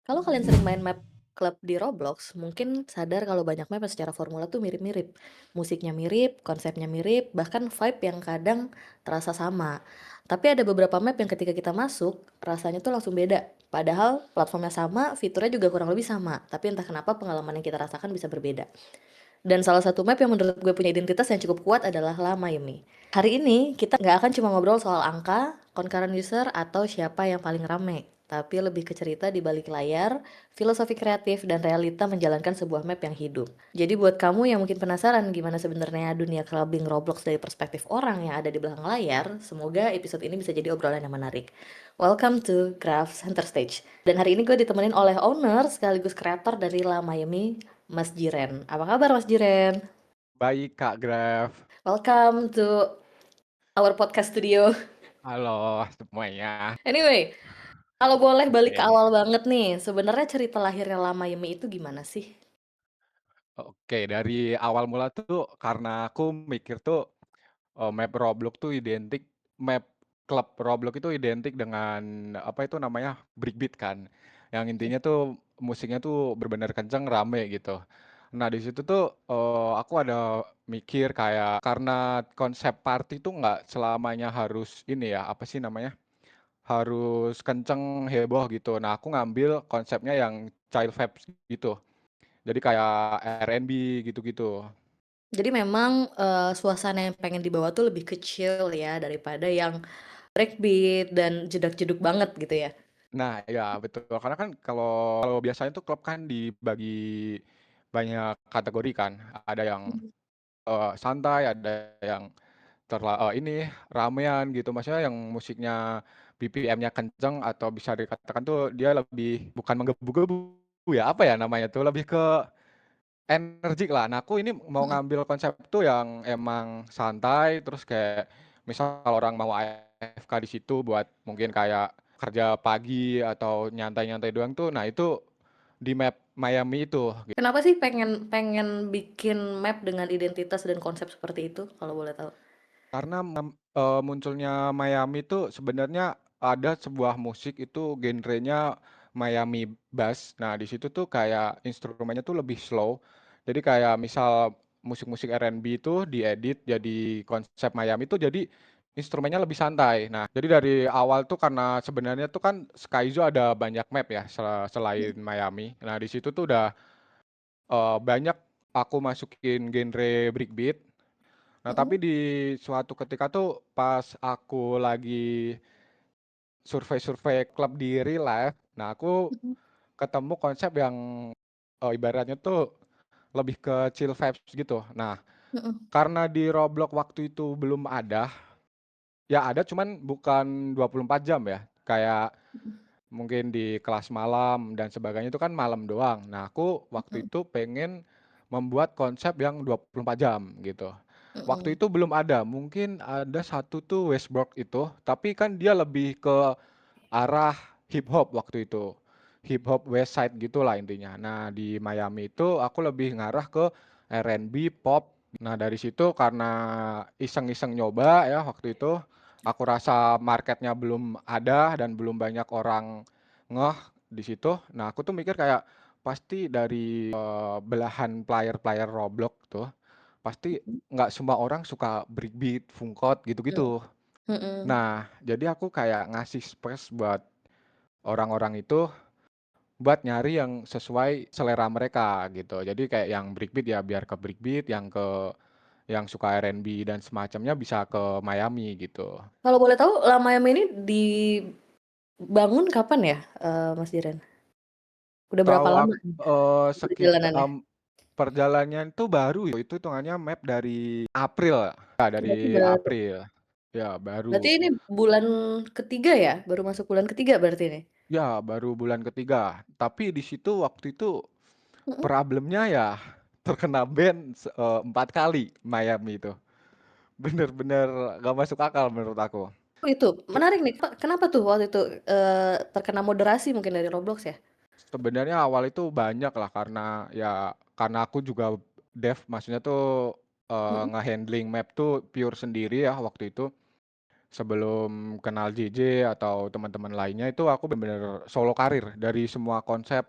Kalau kalian sering main map club di Roblox, mungkin sadar kalau banyak map yang secara formula tuh mirip-mirip. Musiknya mirip, konsepnya mirip, bahkan vibe yang kadang terasa sama. Tapi ada beberapa map yang ketika kita masuk, rasanya tuh langsung beda. Padahal platformnya sama, fiturnya juga kurang lebih sama. Tapi entah kenapa pengalaman yang kita rasakan bisa berbeda. Dan salah satu map yang menurut gue punya identitas yang cukup kuat adalah La Miami. Hari ini kita nggak akan cuma ngobrol soal angka, concurrent user, atau siapa yang paling rame. Tapi lebih ke cerita di balik layar, filosofi kreatif, dan realita menjalankan sebuah map yang hidup. Jadi buat kamu yang mungkin penasaran gimana sebenarnya dunia clubbing Roblox dari perspektif orang yang ada di belakang layar, semoga episode ini bisa jadi obrolan yang menarik. Welcome to Craft Center Stage. Dan hari ini gue ditemenin oleh owner sekaligus kreator dari La Miami, Mas Jiren. Apa kabar Mas Jiren? Baik, Kak Graf. Welcome to our podcast studio. Halo semuanya. Anyway, kalau boleh balik ke Oke. awal banget nih, sebenarnya cerita lahirnya La Miami itu gimana sih? Oke, dari awal mula tuh karena aku mikir tuh, map Roblox tuh identik map klub Roblox itu identik dengan, apa itu namanya, breakbeat kan. Yang intinya tuh musiknya tuh bener-bener kenceng, rame gitu. Nah di situ tuh, aku ada mikir kayak karena konsep party tuh nggak selamanya harus ini ya, apa sih namanya, harus kenceng, heboh gitu. Nah aku ngambil konsepnya yang child vibes gitu. Jadi kayak R&B gitu-gitu. Jadi memang suasana yang pengen dibawa tuh lebih kecil ya daripada yang breakbeat dan jedak-jeduk banget gitu ya. Nah, iya betul, karena kan kalau biasanya tuh klub kan dibagi banyak kategori kan, ada yang, Mhm. santai, ada yang ini, ramean gitu, maksudnya yang musiknya BPM-nya kenceng atau bisa dikatakan tuh dia lebih bukan menggebu-gebu ya, apa ya namanya tuh, lebih ke energik lah. Nah, aku ini mau Mhm. ngambil konsep tuh yang emang santai, terus kayak misal orang mau AFK di situ buat mungkin kayak kerja pagi atau nyantai-nyantai doang tuh, nah itu di map Miami itu. Kenapa sih pengen pengen bikin map dengan identitas dan konsep seperti itu kalau boleh tahu? Karena munculnya Miami itu sebenarnya ada sebuah musik itu genrenya Miami Bass. Nah, di situ tuh kayak instrumennya tuh lebih slow. Jadi kayak misal musik-musik R&B itu diedit jadi konsep Miami itu jadi instrumennya lebih santai. Nah, jadi dari awal tuh karena sebenarnya tuh kan Skyzo ada banyak map ya selain Miami. Nah, di situ tuh udah banyak aku masukin genre breakbeat. Nah, tapi Mhm. di suatu ketika tuh pas aku lagi survei-survei klub di real life, nah aku Mhm. ketemu konsep yang, ibaratnya tuh lebih ke chill vibes gitu. Nah, Mhm. karena di Roblox waktu itu belum ada, ya ada cuman bukan 24 jam ya, kayak Mhm. mungkin di kelas malam dan sebagainya itu kan malam doang. Nah, aku waktu Mhm. itu pengen membuat konsep yang 24 jam gitu. Waktu Mhm. itu belum ada, mungkin ada satu tuh Westbrook itu, tapi kan dia lebih ke arah hip hop waktu itu. Hip hop West Side gitulah intinya. Nah, di Miami itu aku lebih ngarah ke R&B, pop. Nah, dari situ karena iseng-iseng nyoba ya waktu itu, aku rasa marketnya belum ada dan belum banyak orang ngeh di situ. Nah, aku tuh mikir kayak pasti dari, belahan player-player Roblox tuh, pasti Mhm. nggak semua orang suka breakbeat, fungkot Mhm. gitu-gitu. Mhm. Nah, jadi aku kayak ngasih space buat orang-orang itu buat nyari yang sesuai selera mereka gitu. Jadi kayak yang breakbeat ya biar ke breakbeat, yang suka R&B dan semacamnya bisa ke Miami gitu. Kalau boleh tahu La Miami ini dibangun kapan ya, Mas Jiren? Udah berapa Kalau lama nih perjalanannya? perjalanannya itu baru ya, itu hitungannya map dari April, ya Berarti dari baru April. Ya berarti baru. ini bulan ketiga ya? Baru masuk bulan ketiga berarti ini? Ya baru bulan ketiga. Tapi di situ waktu itu Mhm. problemnya ya terkena ban 4 kali Miami itu. Bener-bener gak masuk akal menurut aku. Oh itu, Se menarik nih, kenapa tuh waktu itu, terkena moderasi mungkin dari Roblox ya? Sebenarnya awal itu banyak lah karena aku juga maksudnya tuh, Mhm. nge-handling map tuh pure sendiri ya waktu itu. Sebelum kenal JJ atau teman-teman lainnya itu aku bener-bener solo karir dari semua konsep,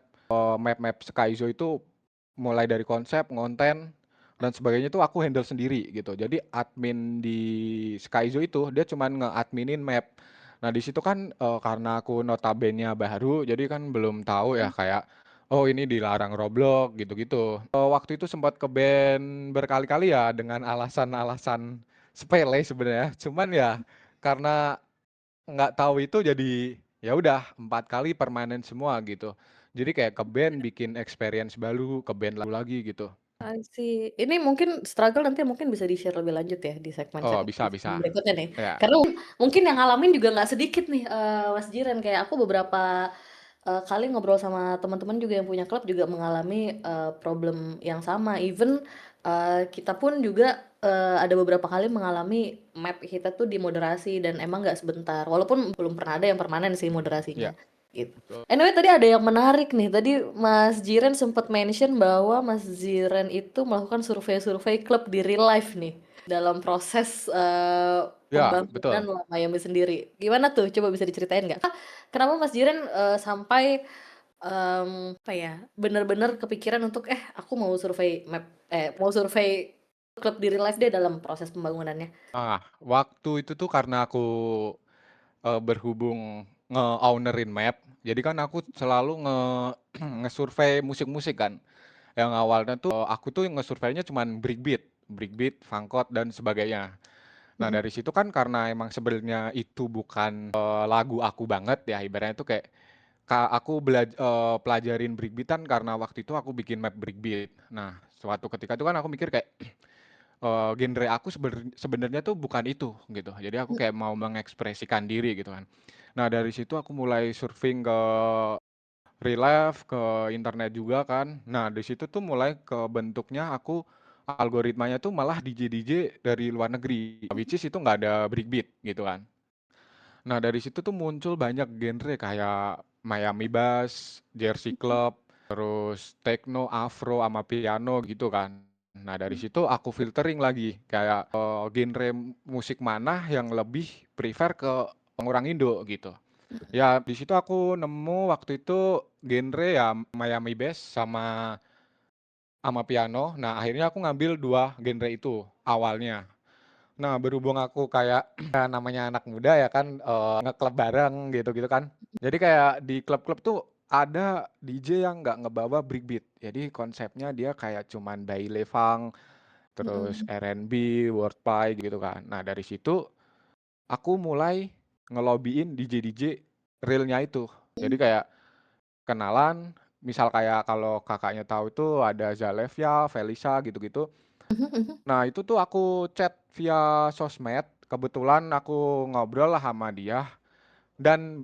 map-map Skyzo itu mulai dari konsep, ngonten, dan sebagainya itu aku handle sendiri gitu. Jadi admin di Skyzo itu dia cuman nge-admin-in map. Nah di situ kan, karena aku notabene baru jadi kan belum tahu ya Mhm. kayak, oh ini dilarang Roblox gitu-gitu. Waktu itu sempat ke-ban berkali-kali ya dengan alasan-alasan sepele sebenarnya, cuman ya karena nggak tahu itu jadi, ya udah 4 kali permanen semua gitu. Jadi kayak ke-band bikin experience baru, ke-band lagi gitu. I see. Ini mungkin struggle nanti mungkin bisa di-share lebih lanjut ya di Oh, di bisa segmen bisa. berikutnya nih. Ya. Karena mungkin yang ngalamin juga nggak sedikit nih, Mas Jiren, kayak aku beberapa, kali ngobrol sama teman-teman juga yang punya klub juga mengalami, problem yang sama. Even, kita pun juga, ada beberapa kali mengalami map kita tuh dimoderasi dan emang nggak sebentar, walaupun belum pernah ada yang permanen sih moderasinya, Iya, gitu. betul. Anyway tadi ada yang menarik nih, tadi Mas Jiren sempat mention bahwa Mas Jiren itu melakukan survei-survei klub di real life nih, dalam proses, Ya, pembangunan betul. La Miami sendiri. Gimana tuh? Coba bisa diceritain nggak? Kenapa Mas Jiren, sampai, apa ya, bener-bener kepikiran untuk, aku mau survei mau survei klub di real life deh dalam proses pembangunannya? Ah, waktu itu tuh karena aku, berhubung nge-owner-in map, jadi kan aku selalu nge-survei musik-musik kan. Yang awalnya tuh, aku tuh nge-surveinya cuman breakbeat, breakbeat, fangkot, dan sebagainya. Nah, Mhm dari situ kan karena emang sebenarnya itu bukan, lagu aku banget ya, ibaratnya tuh kayak aku pelajarin breakbeat-an karena waktu itu aku bikin map breakbeat. Nah, suatu ketika itu kan aku mikir kayak, genre aku sebenarnya tuh bukan itu, gitu. Jadi aku kayak mau mengekspresikan diri gitu kan. Nah, dari situ aku mulai surfing ke real life, ke internet juga kan. Nah, di situ tuh mulai kebentuknya aku algoritmanya tuh malah DJ-DJ dari luar negeri, which is itu nggak ada breakbeat gitu kan. Nah, dari situ tuh muncul banyak genre kayak Miami Bass, Jersey Club, terus techno, afro, sama piano gitu kan. Nah, dari situ aku filtering lagi kayak, genre musik mana yang lebih prefer ke orang Indo gitu. Ya di situ aku nemu waktu itu genre ya Miami Bass sama sama piano. Nah, akhirnya aku ngambil 2 genre itu awalnya. Nah, berhubung aku kayak ya namanya anak muda ya kan, ngeklub bareng gitu-gitu kan. Jadi kayak di klub-klub tuh ada DJ yang nggak ngebawa breakbeat. Jadi konsepnya dia kayak cuman baile funk, terus mhm R&B, wordplay gitu kan. Nah, dari situ aku mulai ngelobiin DJ-DJ real-nya itu. Jadi mhm kayak kenalan, misal kayak kalau Kakaknya tahu tuh ada Zalevia, Felisa gitu-gitu. mhm mhm Nah, itu tuh aku chat via sosmed, kebetulan aku ngobrol lah sama dia dan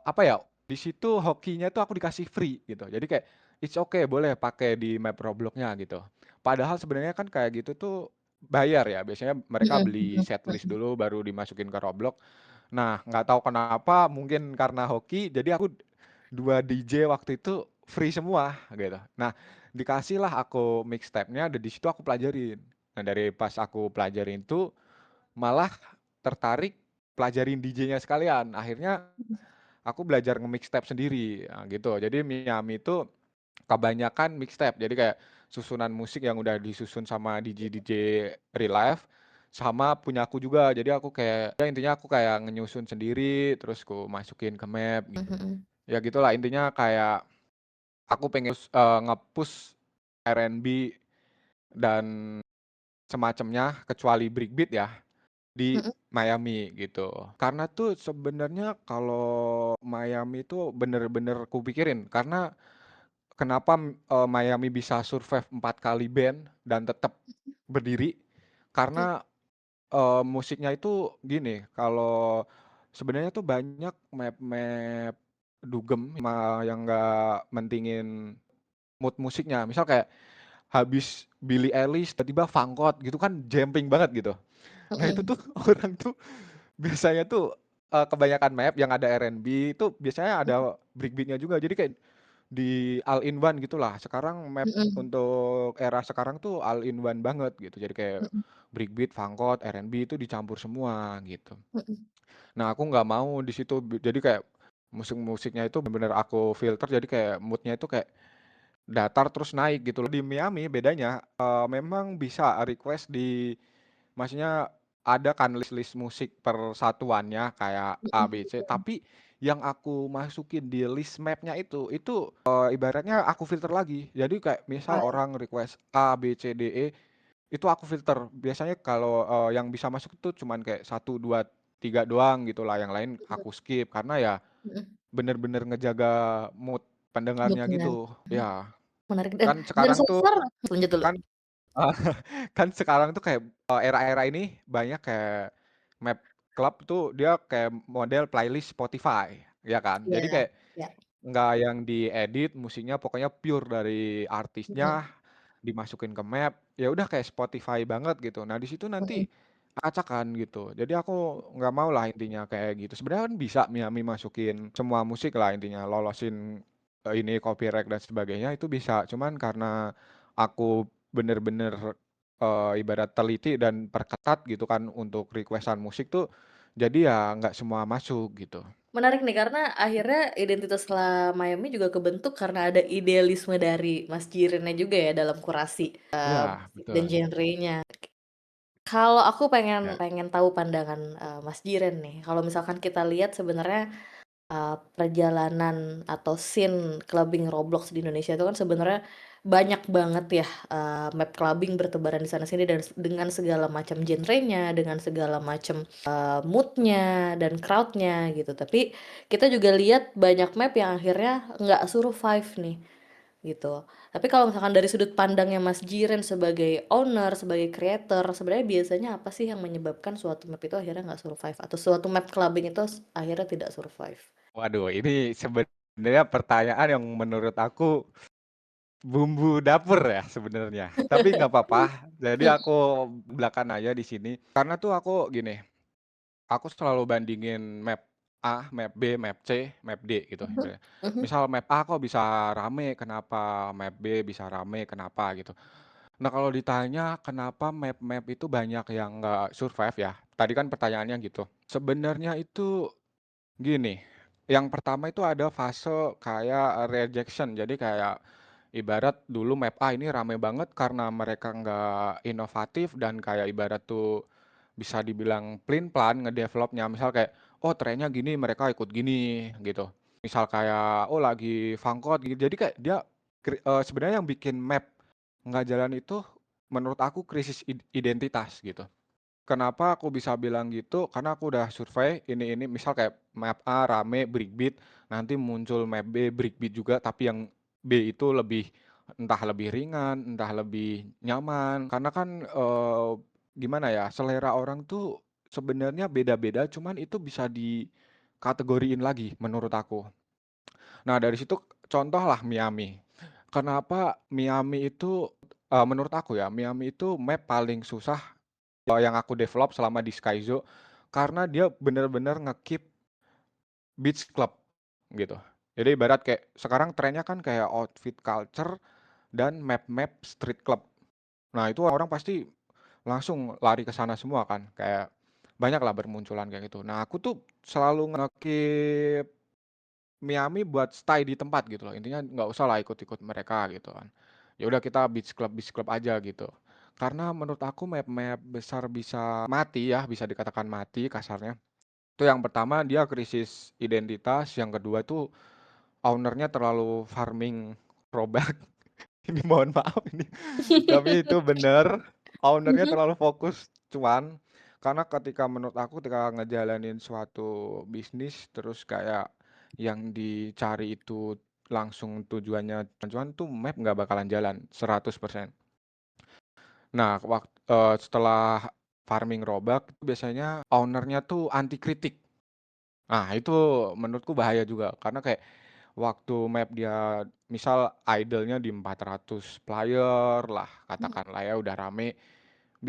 apa ya, di situ hokinya tuh aku dikasih free gitu. Jadi kayak, "It's okay, boleh pakai di map Roblox-nya," gitu. Padahal sebenarnya kan kayak gitu tuh bayar ya, biasanya mereka mhm beli mhm setlist mhm. dulu baru dimasukin ke Roblox. Nah, nggak tahu kenapa, mungkin karena hoki, jadi aku 2 DJ waktu itu free semua gitu. Nah, dikasihlah aku mixtape-nya dan di situ aku pelajarin. Nah, dari pas aku pelajarin itu malah tertarik pelajarin DJ-nya sekalian. Akhirnya aku belajar nge-mixtape sendiri, gitu. Jadi Miami itu kebanyakan mixtape. Jadi kayak susunan musik yang udah disusun sama DJ-DJ real life, sama punya aku juga. Jadi aku kayak ya intinya aku kayak ngenyusun sendiri, terus ku masukin ke map gitu. Mhm Ya gitulah intinya kayak aku pengen nge-push R&B dan semacamnya kecuali breakbeat ya, di mhm Miami gitu. Karena tuh sebenarnya kalau Miami itu bener-bener kupikirin, karena kenapa, Miami bisa survive 4 kali ban dan tetap berdiri, mhm. karena, musiknya itu gini, kalau sebenarnya tuh banyak map-map dugem yang nggak mentingin mood musiknya. Misal kayak habis Billie Eilish tiba-tiba fangkot gitu kan jamming banget gitu. Nah itu Mhm tuh orang tuh biasanya tuh, kebanyakan map yang ada R&B itu biasanya ada mhm breakbeat-nya juga. Jadi kayak di all in one gitulah. Sekarang map mhm, untuk era sekarang tuh all in one banget gitu. Jadi kayak mhm, breakbeat, fangkot, R&B itu dicampur semua gitu. mhm. Nah, aku nggak mau di situ jadi kayak musik-musiknya itu bener-bener aku filter jadi kayak mood-nya itu kayak datar terus naik gitu loh. Di Miami bedanya, memang bisa request maksudnya ada kan list-list musik per satuannya kayak A, Mhm, B, C, betul. tapi yang aku masukin di list map-nya itu, ibaratnya aku filter lagi. Jadi kayak Oh, misal ya. orang request A, B, C, D, E, itu aku filter. Biasanya kalau, yang bisa masuk itu cuman kayak satu 2 3 doang gitulah, yang lain Mhm, aku skip karena ya mhm. bener-bener ngejaga mood pendengarnya Mood-nya. gitu. Mhm, Ya, menarik kan dan sekarang so tuh far lanjut dulu. kan kan sekarang tuh kayak, era-era ini banyak kayak map club tuh dia kayak model playlist Spotify, ya kan. Iya, Jadi kayak iya. nggak yang diedit musiknya pokoknya pure dari Mhm, artisnya, dimasukin ke map, ya udah kayak Spotify banget gitu. Nah di situ mhm. nanti acak kan gitu. Jadi aku nggak mau lah intinya kayak gitu. Sebenarnya kan bisa Miami masukin semua musik lah intinya, lolosin, ini copyright dan sebagainya itu bisa. Cuman karena aku bener-bener, ibarat teliti dan perketat gitu kan untuk request-an musik tuh, jadi ya nggak semua masuk gitu. Menarik nih karena akhirnya identitas La Miami juga kebentuk karena ada idealisme dari Mas Jirennya juga ya dalam kurasi, Iya musik dan betul, genrenya. Kalau aku pengen ya. pengen tahu pandangan, Mas Jiren nih, kalau misalkan kita lihat sebenarnya perjalanan atau scene clubbing Roblox di Indonesia itu kan sebenarnya banyak banget ya, map clubbing bertebaran di sana sini dan dengan segala macam genrenya, dengan segala macam, mood-nya dan crowd-nya gitu. Tapi kita juga lihat banyak map yang akhirnya nggak survive nih, gitu. Tapi kalau misalkan dari sudut pandangnya Mas Jiren sebagai owner, sebagai creator, sebenarnya biasanya apa sih yang menyebabkan suatu map itu akhirnya nggak survive atau suatu map clubbing itu akhirnya tidak survive? Waduh ini sebenarnya pertanyaan yang menurut aku bumbu dapur ya sebenarnya, tapi nggak apa-apa, jadi Mhm, aku belakang aja di sini. Karena tuh aku gini, aku selalu bandingin map A, map B, map C, map D gitu mhm, ibaratnya. mhm. Misal map A kok bisa rame, kenapa map B bisa rame, kenapa gitu. Nah kalau ditanya kenapa map-map itu banyak yang nggak survive ya, tadi kan pertanyaannya gitu. Sebenarnya itu gini, yang pertama itu ada fase kayak rejection. Jadi kayak ibarat dulu map A ini rame banget karena mereka nggak inovatif dan kayak ibarat tuh bisa dibilang plan ngedevelopnya. Misal kayak, oh trennya gini mereka ikut gini gitu. Misal kayak, oh lagi fangkot gitu. Jadi kayak dia sebenarnya yang bikin map nggak jalan itu menurut aku krisis identitas gitu. Kenapa aku bisa bilang gitu, karena aku udah survei ini misal kayak map A rame breakbeat, nanti muncul map B breakbeat juga tapi yang B itu lebih entah lebih ringan, entah lebih nyaman. Karena kan, gimana ya, selera orang tuh sebenarnya beda-beda, cuman itu bisa dikategoriin lagi menurut aku. Nah dari situ contohlah Miami. Kenapa Miami itu, menurut aku ya, Miami itu map paling susah yang aku develop selama di Skyzo, karena dia bener-bener nge-keep beach club, gitu. Jadi ibarat kayak sekarang trennya kan kayak outfit culture dan map-map street club. Nah itu orang pasti langsung lari ke sana semua kan, kayak banyaklah bermunculan kayak gitu. Nah aku tuh selalu nge-keep Miami buat stay di tempat gitu loh, intinya nggak usahlah ikut-ikut mereka gitu kan. Ya udah kita beach club aja gitu. Karena menurut aku map-map besar bisa mati ya, bisa dikatakan mati kasarnya. Itu yang pertama dia krisis identitas, yang kedua tuh owner-nya terlalu farming robot. Ini mohon maaf ini, tapi itu bener, owner-nya Mhm. terlalu fokus cuan. Karena ketika menurut aku ketika ngejalanin suatu bisnis, terus kayak yang dicari itu langsung tujuannya cuan tuh map nggak bakalan jalan 100%. Nah, setelah farming robak itu biasanya owner-nya tuh anti kritik. Nah, itu menurutku bahaya juga karena kayak waktu map dia misal idle-nya di 400 player lah Mhm, katakanlah ya udah rame,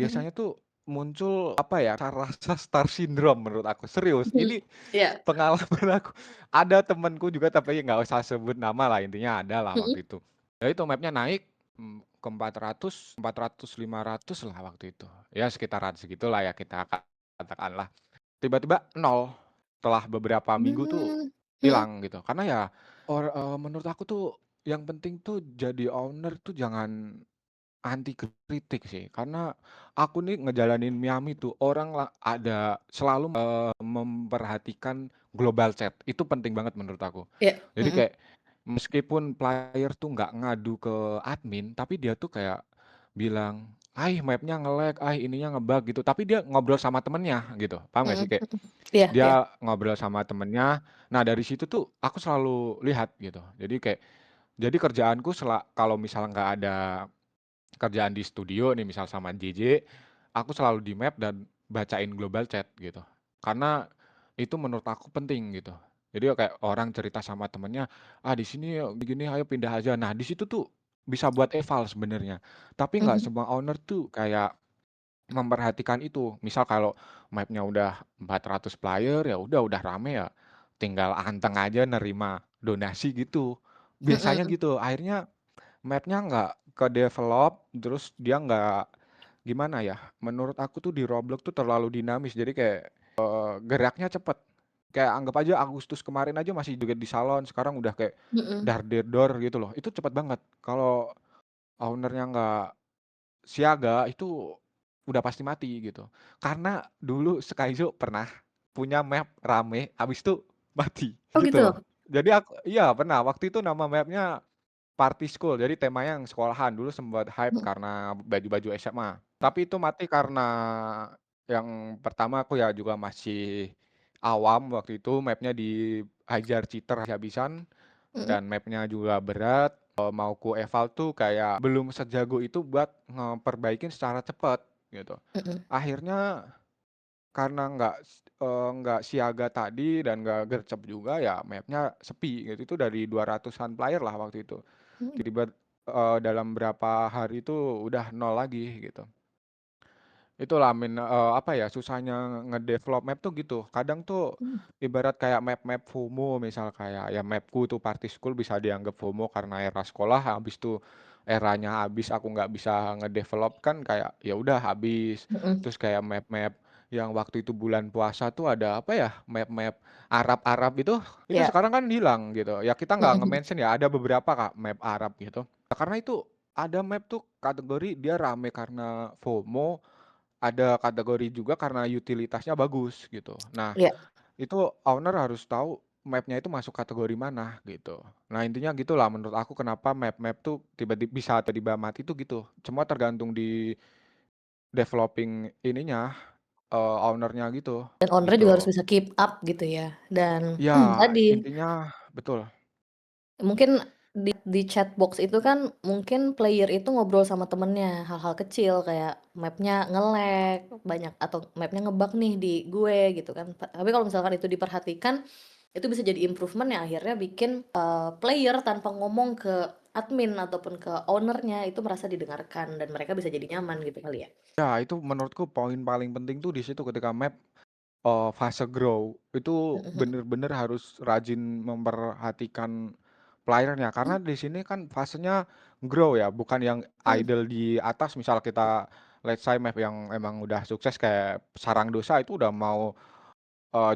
mhm. biasanya tuh muncul apa ya, rasa star syndrome menurut aku, serius. Mhm, Ini iya, pengalaman aku. Ada temenku juga tapi nggak usah sebut nama lah, intinya ada lah mhm, waktu itu. Ya itu map-nya naik, ke 400, 500 lah waktu itu. Ya sekitaran segitulah ya kita katakanlah. Tiba-tiba nol, setelah beberapa minggu tuh mmm, mhm, hilang gitu. Karena ya menurut aku tuh yang penting tuh jadi owner tuh jangan anti kritik sih, karena aku nih ngejalanin Miami tuh orang ada selalu, memperhatikan global chat, itu penting banget menurut aku. iya, Jadi mhm, kayak meskipun player tuh nggak ngadu ke admin, tapi dia tuh kayak bilang, map-nya nge-lag, ininya nge-bug," gitu, tapi dia ngobrol sama temennya gitu, paham nggak mhm sih? Kayak mhm, iya iya, dia ngobrol sama temennya, nah dari situ tuh aku selalu lihat gitu. Jadi kerjaanku kalau misal nggak ada kerjaan di studio nih misal sama JJ, aku selalu di map dan bacain global chat gitu. Karena itu menurut aku penting gitu. Jadi ya kayak orang cerita sama temennya, di sini begini ayo pindah aja." Nah di situ tuh bisa buat eval sebenarnya. Tapi nggak mhm semua owner tuh kayak memperhatikan itu. Misal kalau map-nya udah 400 player, ya udah rame ya, tinggal anteng aja nerima donasi gitu. Biasanya mhm gitu, akhirnya map-nya nggak ke-develop, terus dia nggak gimana ya, menurut aku tuh di Roblox tuh terlalu dinamis, jadi kayak, geraknya cepet. Kayak anggap aja Agustus kemarin aja masih joget di salon, sekarang udah kayak mhm dar-der-dor gitu loh, itu cepet banget. Kalau owner-nya nggak siaga, itu udah pasti mati gitu. Karena dulu Skyzo pernah punya map rame, habis itu mati, oh gitu gitu? loh. Jadi iya pernah, waktu itu nama map-nya Party School, jadi temanya yang sekolahan, dulu sempat hype Mhm karena baju-baju SMA. Tapi itu mati karena yang pertama aku ya juga masih awam waktu itu, map-nya dihajar cheater habis-habisan mhm dan map-nya juga berat, mau ku eval tuh kayak belum sejago itu buat ngeperbaikin secara cepet, gitu. mhm Akhirnya karena nggak siaga tadi dan nggak gercep juga ya map-nya sepi gitu, itu dari 200-an player lah waktu itu. mhm Tiba-tiba, dalam berapa hari itu udah nol lagi gitu. Itulah apa ya, susahnya ngedevelop map tuh gitu. Kadang tuh mhm ibarat kayak map-map FOMO misal kayak ya mapku tuh Party School bisa dianggap FOMO karena era sekolah, habis tuh eranya habis aku nggak bisa ngedevelop kan kayak ya udah habis. mhm, Terus kayak map-map yang waktu itu bulan puasa tuh ada apa ya, map-map Arab-Arab itu iya, sekarang kan hilang gitu. Ya kita mhm nggak mhm, nge-mention ya, ada beberapa Kak map Arab gitu. Nah, karena itu ada map tuh kategori dia rame karena FOMO, ada kategori juga karena utilitasnya bagus gitu. Nah, iya, itu owner harus tahu map-nya itu masuk kategori mana gitu. Nah, intinya gitulah menurut aku kenapa map-map tuh tiba-tiba bisa tiba-tiba mati tuh gitu. Semua tergantung di developing ininya, owner-nya gitu, dan owner-nya juga harus gitu. bisa keep up gitu ya, dan Ya, tadi intinya betul. mungkin di chat box itu kan mungkin player itu ngobrol sama temennya, hal-hal kecil kayak map-nya nge-lag banyak atau map-nya nge-bug nih di gue gitu kan. Tapi kalau misalkan itu diperhatikan, itu bisa jadi improvement yang akhirnya bikin, player tanpa ngomong ke admin ataupun ke owner-nya itu merasa didengarkan dan mereka bisa jadi nyaman gitu kali ya? Ya, itu menurutku poin paling penting tuh di situ ketika map fase grow, itu Mhm mhm. bener-bener harus rajin memperhatikan playernya, karena Mmm, di sini kan fasenya grow ya, bukan yang mhm idle di atas misal kita let's say map yang emang udah sukses kayak Sarang Dosa itu udah mau,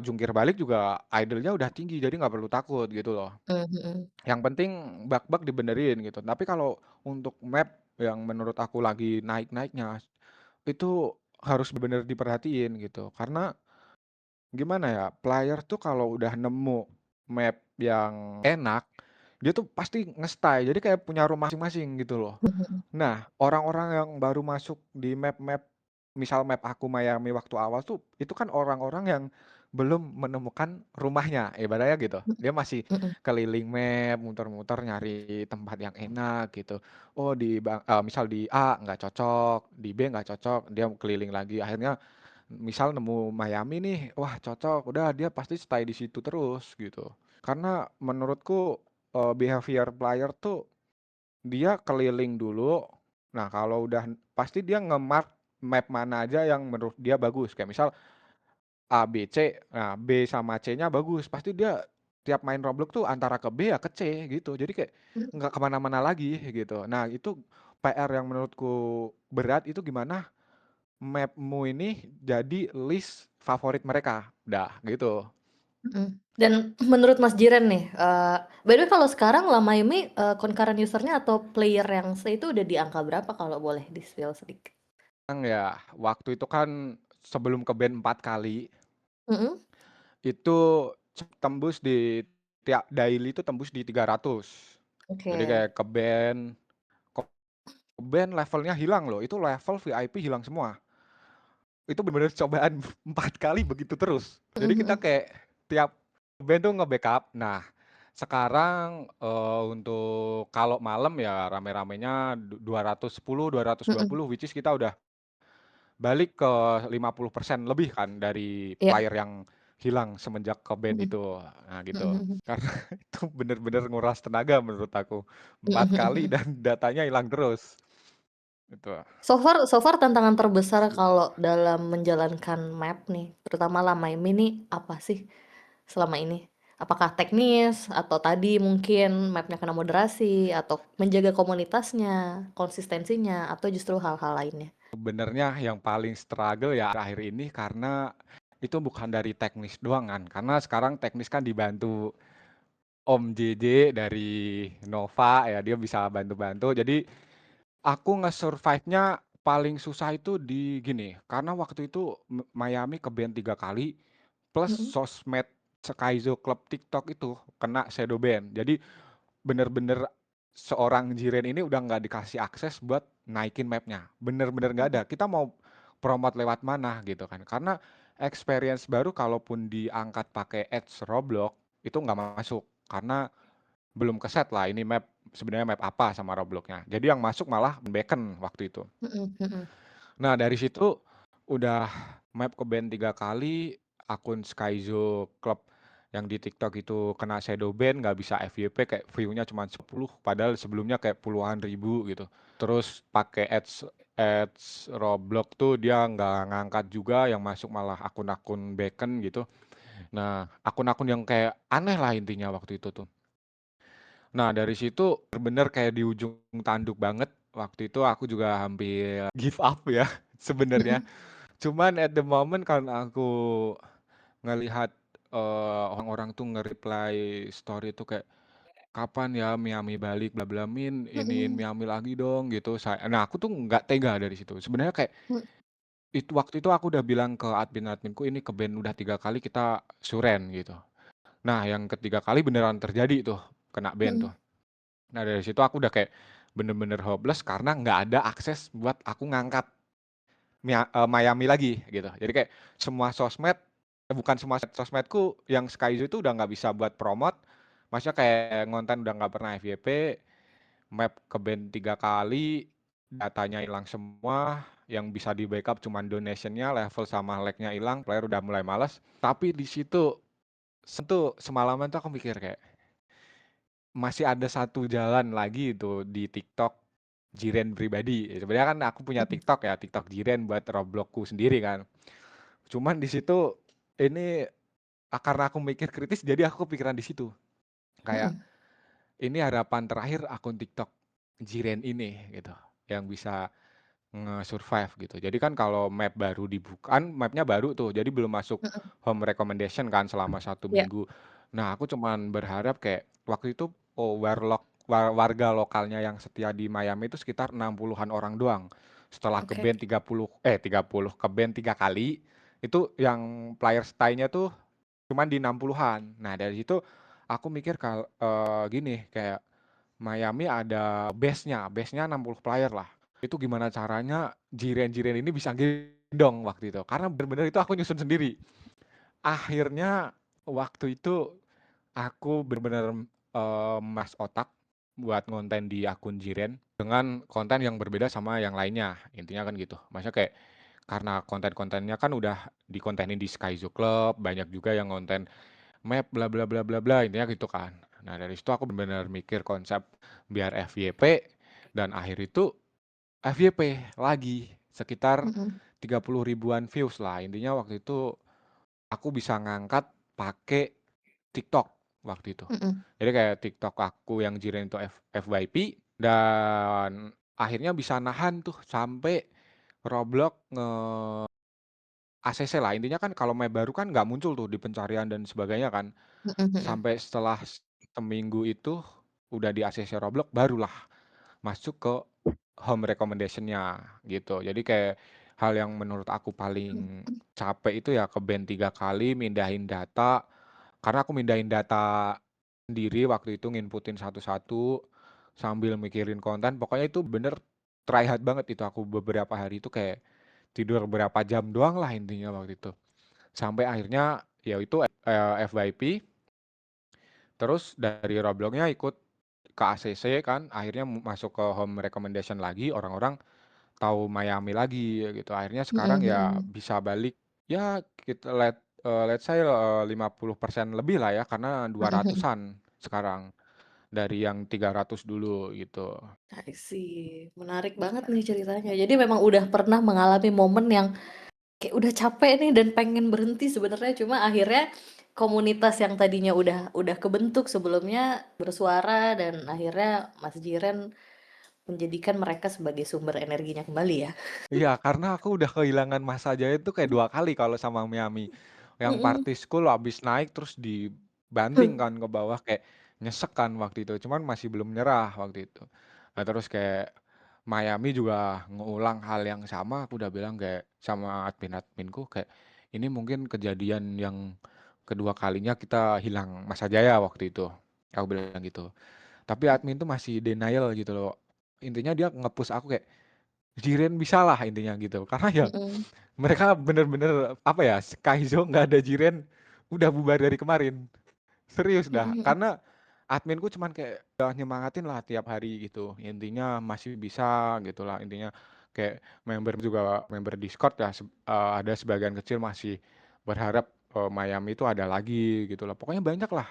jungkir balik juga idle-nya udah tinggi, jadi nggak perlu takut gitu loh. mhm mhm. Yang penting bug-bug dibenerin gitu. Tapi kalau untuk map yang menurut aku lagi naik-naiknya, itu harus bener diperhatiin gitu, karena gimana ya, player tuh kalau udah nemu map yang enak, dia tuh pasti nge-stay, jadi kayak punya rumah masing-masing gitu loh. Mhm mhm. Nah, orang-orang yang baru masuk di map-map, misal map aku Miami waktu awal tuh, itu kan orang-orang yang belum menemukan rumahnya, ibaratnya gitu. Mhm Dia masih mhm. keliling map, muter-muter nyari tempat yang enak gitu. Oh misal di A nggak cocok, di B nggak cocok, dia keliling lagi, akhirnya misal nemu Miami nih, wah cocok, udah dia pasti stay di situ terus gitu. Karena menurutku, behavior player tuh dia keliling dulu, nah kalau udah pasti dia nge-mark map mana aja yang menurut dia bagus. Kayak misal A, B, C, nah B sama C-nya bagus, pasti dia tiap main Roblox tuh antara ke B ya ke C gitu. Jadi kayak Mhm nggak kemana mana lagi gitu. Nah itu PR yang menurutku berat itu gimana map-mu ini jadi list favorit mereka, dah gitu. mhm. Dan menurut Mas Jiren nih, by the way kalau sekarang Lamaimi, concurrent user-nya atau player yang itu udah di angka berapa kalau boleh di-spill sedikit? Ya, waktu itu kan sebelum ke-ban 4 kali, Mhm, itu tembus di tiap daily itu tembus di 300. Jadi oke. kayak ke-ban levelnya hilang loh, itu level VIP hilang semua. Itu bener-bener cobaan 4 kali begitu terus. Mhm Jadi kita mhm, kayak tiap band tuh nge-backup. Nah, sekarang, untuk kalau malam ya rame-ramenya 210, mhm, 220 which is kita udah balik ke 50% lebih kan dari iya, player yang hilang semenjak ke-ban mhm, itu. Nah mhm gitu. mhm, Karena itu bener-bener nguras tenaga menurut aku. mhm 4 mhm kali mhm. dan datanya hilang terus, gitu. So far tantangan terbesar kalau dalam menjalankan map nih, terutama Lamaimi nih, apa sih selama ini? Apakah teknis atau tadi mungkin map-nya kena moderasi atau menjaga komunitasnya, konsistensinya, atau justru hal-hal lainnya? Sebenarnya yang paling struggle ya akhir ini karena itu bukan dari teknis doang kan, karena sekarang teknis kan dibantu Om JJ dari Nova ya, dia bisa bantu-bantu. Jadi aku nge-survive-nya paling susah itu di gini, karena waktu itu Miami ke-ban 3 kali, plus Mhm sosmed Skyzo Club TikTok itu kena shadow ban. Jadi bener-bener seorang Jiren ini udah nggak dikasih akses buat naikin map-nya, bener-bener nggak ada. mhm Kita mau promote lewat mana gitu kan, karena experience baru kalaupun diangkat pakai ads Roblox, itu nggak masuk, karena belum keset lah ini map sebenarnya map apa sama Roblox-nya. Jadi yang masuk malah Beacon waktu itu. mhm mhm Nah dari situ udah map ke-ban 3 kali, akun Skyzo Club yang di TikTok itu kena shadow ban, nggak bisa FYP kayak view-nya cuma 10, padahal sebelumnya kayak puluhan ribu gitu. Terus pakai ads ads Roblox tuh dia nggak ngangkat juga, yang masuk malah akun-akun Beacon gitu. Nah, akun-akun yang kayak aneh lah intinya waktu itu tuh. Nah, dari situ bener-bener kayak di ujung tanduk banget. Waktu itu aku juga hampir give up ya sebenarnya. mhm Cuman at the moment karena aku ngelihat, orang-orang tuh nge-reply story itu kayak, "Kapan ya Miami balik bla bla min, iniin mhm Miami lagi dong," gitu. Nah aku tuh nggak tega dari situ. Sebenarnya kayak mhm waktu itu aku udah bilang ke admin-adminku, "Ini ke-ban udah 3 kali kita suren," gitu. Nah yang ketiga kali beneran terjadi tuh, kena ban tuh. mhm Nah dari situ aku udah kayak bener-bener hopeless karena nggak ada akses buat aku ngangkat Miami lagi gitu. Jadi kayak semua sosmed bukan semua sosmedku yang Skyzo itu udah nggak bisa buat promote, maksudnya kayak ngonten udah nggak pernah FYP, map ke-ban 3 kali, datanya hilang semua, yang bisa di-backup cuman donation-nya, level sama lag-nya hilang, player udah mulai males. Tapi di situ semalaman tuh aku mikir kayak, masih ada satu jalan lagi itu di TikTok Jiren pribadi. Sebenarnya kan aku punya mhm TikTok ya, TikTok Jiren buat Roblox-ku sendiri kan. Cuman di situ ini, karena aku mikir kritis jadi aku kepikiran di situ. Kayak mhm ini harapan terakhir akun TikTok Jiren ini gitu, yang bisa nge-survive gitu. Jadi kan kalau map baru dibuka kan map-nya baru tuh, jadi belum masuk mhm, home recommendation kan selama 1 minggu. Nah, aku cuman berharap kayak waktu itu, warga lokalnya yang setia di Miami itu sekitar 60-an orang doang. Setelah oke, ke-ban 30, ke-ban 3 kali, itu yang player stay-nya tuh cuman di 60-an. Nah, dari situ aku mikir gini, kayak Miami ada base-nya 60 player lah. Itu gimana caranya Jiren-Jiren ini bisa gendong waktu itu. Karena bener-bener itu aku nyusun sendiri. Akhirnya waktu itu aku bener-bener, mas otak buat ngonten di akun Jiren dengan konten yang berbeda sama yang lainnya, intinya kan gitu. Maksudnya kayak karena konten-kontennya kan udah dikontenin di Skyzo Club, banyak juga yang ngonten map bla bla bla bla bla, intinya gitu kan. Nah dari situ aku bener-bener mikir konsep biar FYP dan akhir itu FYP lagi. sekitar mhm, 30 ribuan views lah. Intinya waktu itu aku bisa ngangkat pakai TikTok waktu itu. mhm, Jadi kayak TikTok aku yang Jiren itu FYP dan akhirnya bisa nahan tuh sampai Roblox ACC lah. Intinya kan kalau map baru kan nggak muncul tuh di pencarian dan sebagainya kan. mhm, mhm, Sampai setelah seminggu itu udah di ACC Roblox barulah masuk ke home recommendation-nya gitu. Jadi kayak hal yang menurut aku paling mhm, capek itu ya ke-ban 3 kali, mindahin data, karena aku mindahin data sendiri waktu itu nginputin satu-satu, sambil mikirin konten, pokoknya itu bener try hard banget itu aku beberapa hari itu kayak tidur berapa jam doang lah intinya waktu itu. Sampai akhirnya ya itu, FYP, terus dari Roblox-nya ikut ke ACC kan, akhirnya masuk ke home recommendation lagi, orang-orang tahu Miami lagi gitu. Akhirnya mhm, sekarang ya mhm, bisa balik, ya kita let's say, 50% lebih lah ya, karena dua mhm, mhm. ratusan sekarang, dari yang 300 dulu gitu. I see, menarik banget nih ceritanya. Jadi memang udah pernah mengalami momen yang kayak udah capek nih dan pengen berhenti sebenarnya, cuma akhirnya komunitas yang tadinya udah kebentuk sebelumnya bersuara dan akhirnya Mas Jiren menjadikan mereka sebagai sumber energinya kembali ya? Iya, karena aku udah kehilangan masa jaya itu kayak 2 kali kalau sama Miami. Yang Mhm. Party School habis naik terus dibanting kan ke bawah, kayak nyesek kan waktu itu, cuman masih belum nyerah waktu itu. Nah, terus kayak Miami juga ngeulang hal yang sama, aku udah bilang kayak sama admin-adminku kayak, "Ini mungkin kejadian yang kedua kalinya kita hilang masa jaya waktu itu." Aku bilang gitu. Tapi admin tuh masih denial gitu loh. Intinya dia nge-push aku kayak, "Jiren bisalah," intinya gitu. Karena ya Mhm, mereka bener-bener, apa ya, Kaizo nggak ada Jiren, udah bubar dari kemarin. Serius mhm, dah, mhm, karena adminku cuman kayak udah nyemangatin lah tiap hari gitu, intinya masih bisa gitulah, intinya kayak member juga member Discord ya, ada sebagian kecil masih berharap, Miami itu ada lagi gitulah. Pokoknya banyak lah,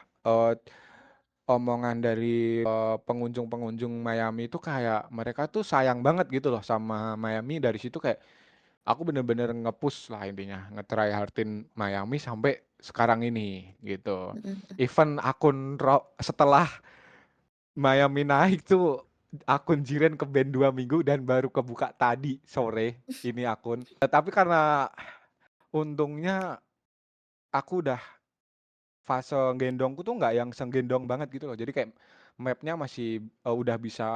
omongan dari, pengunjung-pengunjung Miami itu kayak mereka tuh sayang banget gitu loh sama Miami, dari situ kayak aku bener-bener nge-push lah intinya, nge-try hard-in Miami sampai sekarang ini, gitu. mhm, Even akun setelah Miami naik tuh, akun Jiren ke-ban 2 minggu dan baru kebuka tadi sore, ini akun. Tapi karena untungnya aku udah fase gendongku tuh nggak yang segendong banget gitu loh. Jadi kayak map-nya masih, udah bisa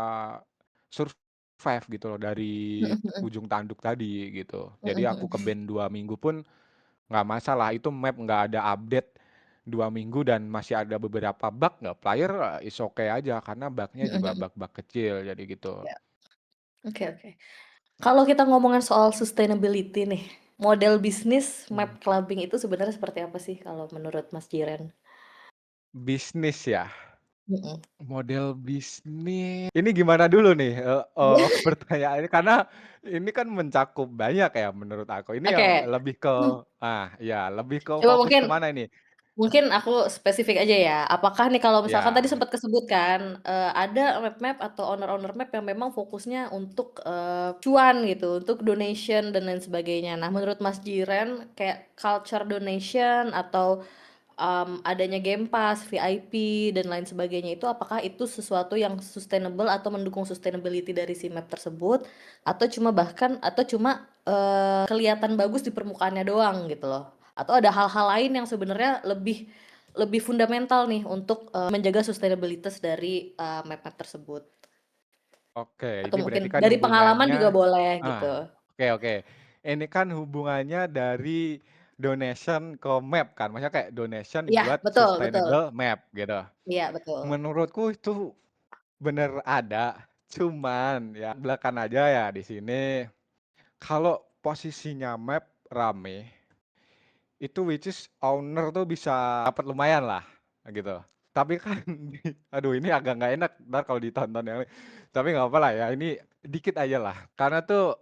survive gitu loh dari mhm, mhm, ujung tanduk tadi gitu. mhm, Jadi aku mhm. ke-ban 2 minggu pun nggak masalah, itu map nggak ada update 2 minggu dan masih ada beberapa bug, nggak player, is okay aja karena bug-nya Mhm, juga mhm. bug-bug kecil, jadi gitu. Ya, oke, oke. Kalau kita ngomongin soal sustainability nih, model bisnis map Mmm. clubbing itu sebenarnya seperti apa sih kalau menurut Mas Jiren? Bisnis ya? Mhm. Model bisnis ini gimana dulu nih, pertanyaannya karena ini kan mencakup banyak ya menurut aku. Ini yang Oke, lebih ke ya lebih ke coba fokus mungkin ke mana ini? mungkin aku spesifik aja ya, apakah nih kalau misalkan tadi Ya, sempat kesebut kan, ada map-map atau owner-owner map yang memang fokusnya untuk, cuan gitu, untuk donation dan lain sebagainya. Nah, menurut Mas Jiren kayak culture donation atau, adanya game pass, VIP, dan lain sebagainya itu apakah itu sesuatu yang sustainable atau mendukung sustainability dari si map tersebut, atau cuma, kelihatan bagus di permukaannya doang gitu loh? Atau ada hal-hal lain yang sebenarnya lebih lebih fundamental nih untuk, menjaga sustainabilitas dari, map-map tersebut? oke, Atau ini berarti mungkin kan dari pengalaman juga hubungannya boleh ah, gitu. oke, oke. Ini kan hubungannya dari donation ke map kan, maksudnya kayak donation Iya, buat betul, betul. sustainable map gitu. Iya, betul. Menurutku itu bener ada, cuman ya belakang aja ya di sini. Kalau posisinya map rame, itu which is owner tuh bisa dapat lumayan lah, gitu. Tapi kan aduh ini agak nggak enak entar kalau ditonton yang lain, tapi nggak apa lah ya, ini dikit aja lah. Karena tuh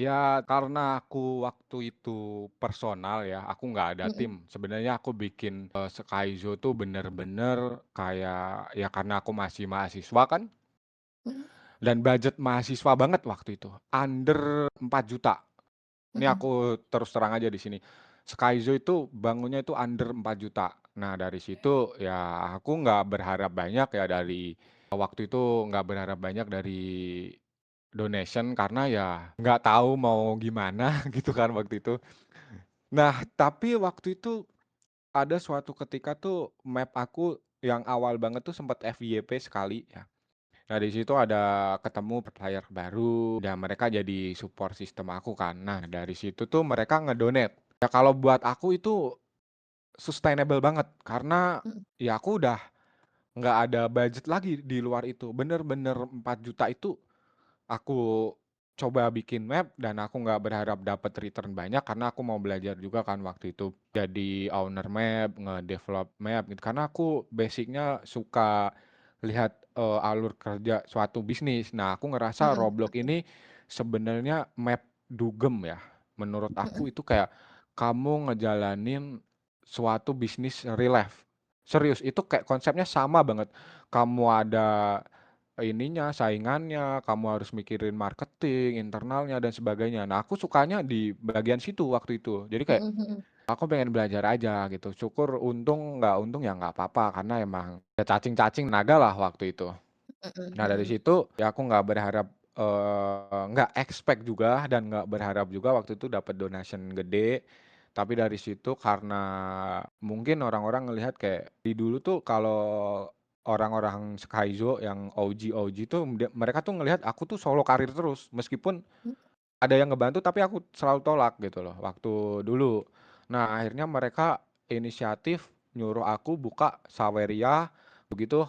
ya karena aku waktu itu personal ya, aku nggak ada Mhm, tim. Sebenarnya aku bikin, Sekaizo tuh bener-bener kayak ya karena aku masih mahasiswa kan, mhm, dan budget mahasiswa banget waktu itu, under 4 juta. Ini Mhm, aku terus terang aja di sini. Skyzo itu bangunnya itu under 4 juta. Nah, dari situ ya aku nggak berharap banyak ya dari waktu itu nggak berharap banyak dari donation karena ya nggak tahu mau gimana gitu kan waktu itu. Nah, tapi waktu itu ada suatu ketika tuh map aku yang awal banget tuh sempat FYP sekali ya. Nah, di situ ada ketemu player baru dan mereka jadi support sistem aku kan. Nah, dari situ tuh mereka ngedonate. Ya kalau buat aku itu sustainable banget karena mhm, ya aku udah nggak ada budget lagi di luar itu. Bener-bener 4 juta itu aku coba bikin map dan aku nggak berharap dapat return banyak karena aku mau belajar juga kan waktu itu jadi owner map, nge-develop map gitu. Karena aku basic-nya suka lihat, alur kerja suatu bisnis. Nah, aku ngerasa mhm, Roblox oke, ini sebenarnya map dugem ya. Menurut mhm, aku itu kayak kamu ngejalanin suatu bisnis real life. Serius, itu kayak konsepnya sama banget. Kamu ada ininya, saingannya, kamu harus mikirin marketing, internalnya, dan sebagainya. Nah, aku sukanya di bagian situ waktu itu. Jadi kayak, mhm mhm, aku pengen belajar aja gitu. Syukur untung ya nggak apa-apa, karena emang ya cacing-cacing naga lah waktu itu. mhm Nah, dari mhm, situ ya aku nggak berharap, nggak expect juga dan nggak berharap juga waktu itu dapat donation gede. Tapi dari situ karena mungkin orang-orang ngelihat kayak di dulu tuh kalau orang-orang Skyzo yang OG-OG tuh mereka tuh ngelihat aku tuh solo karir terus, meskipun mmm, ada yang ngebantu tapi aku selalu tolak gitu loh waktu dulu. Nah, akhirnya mereka inisiatif nyuruh aku buka Saweria, begitu.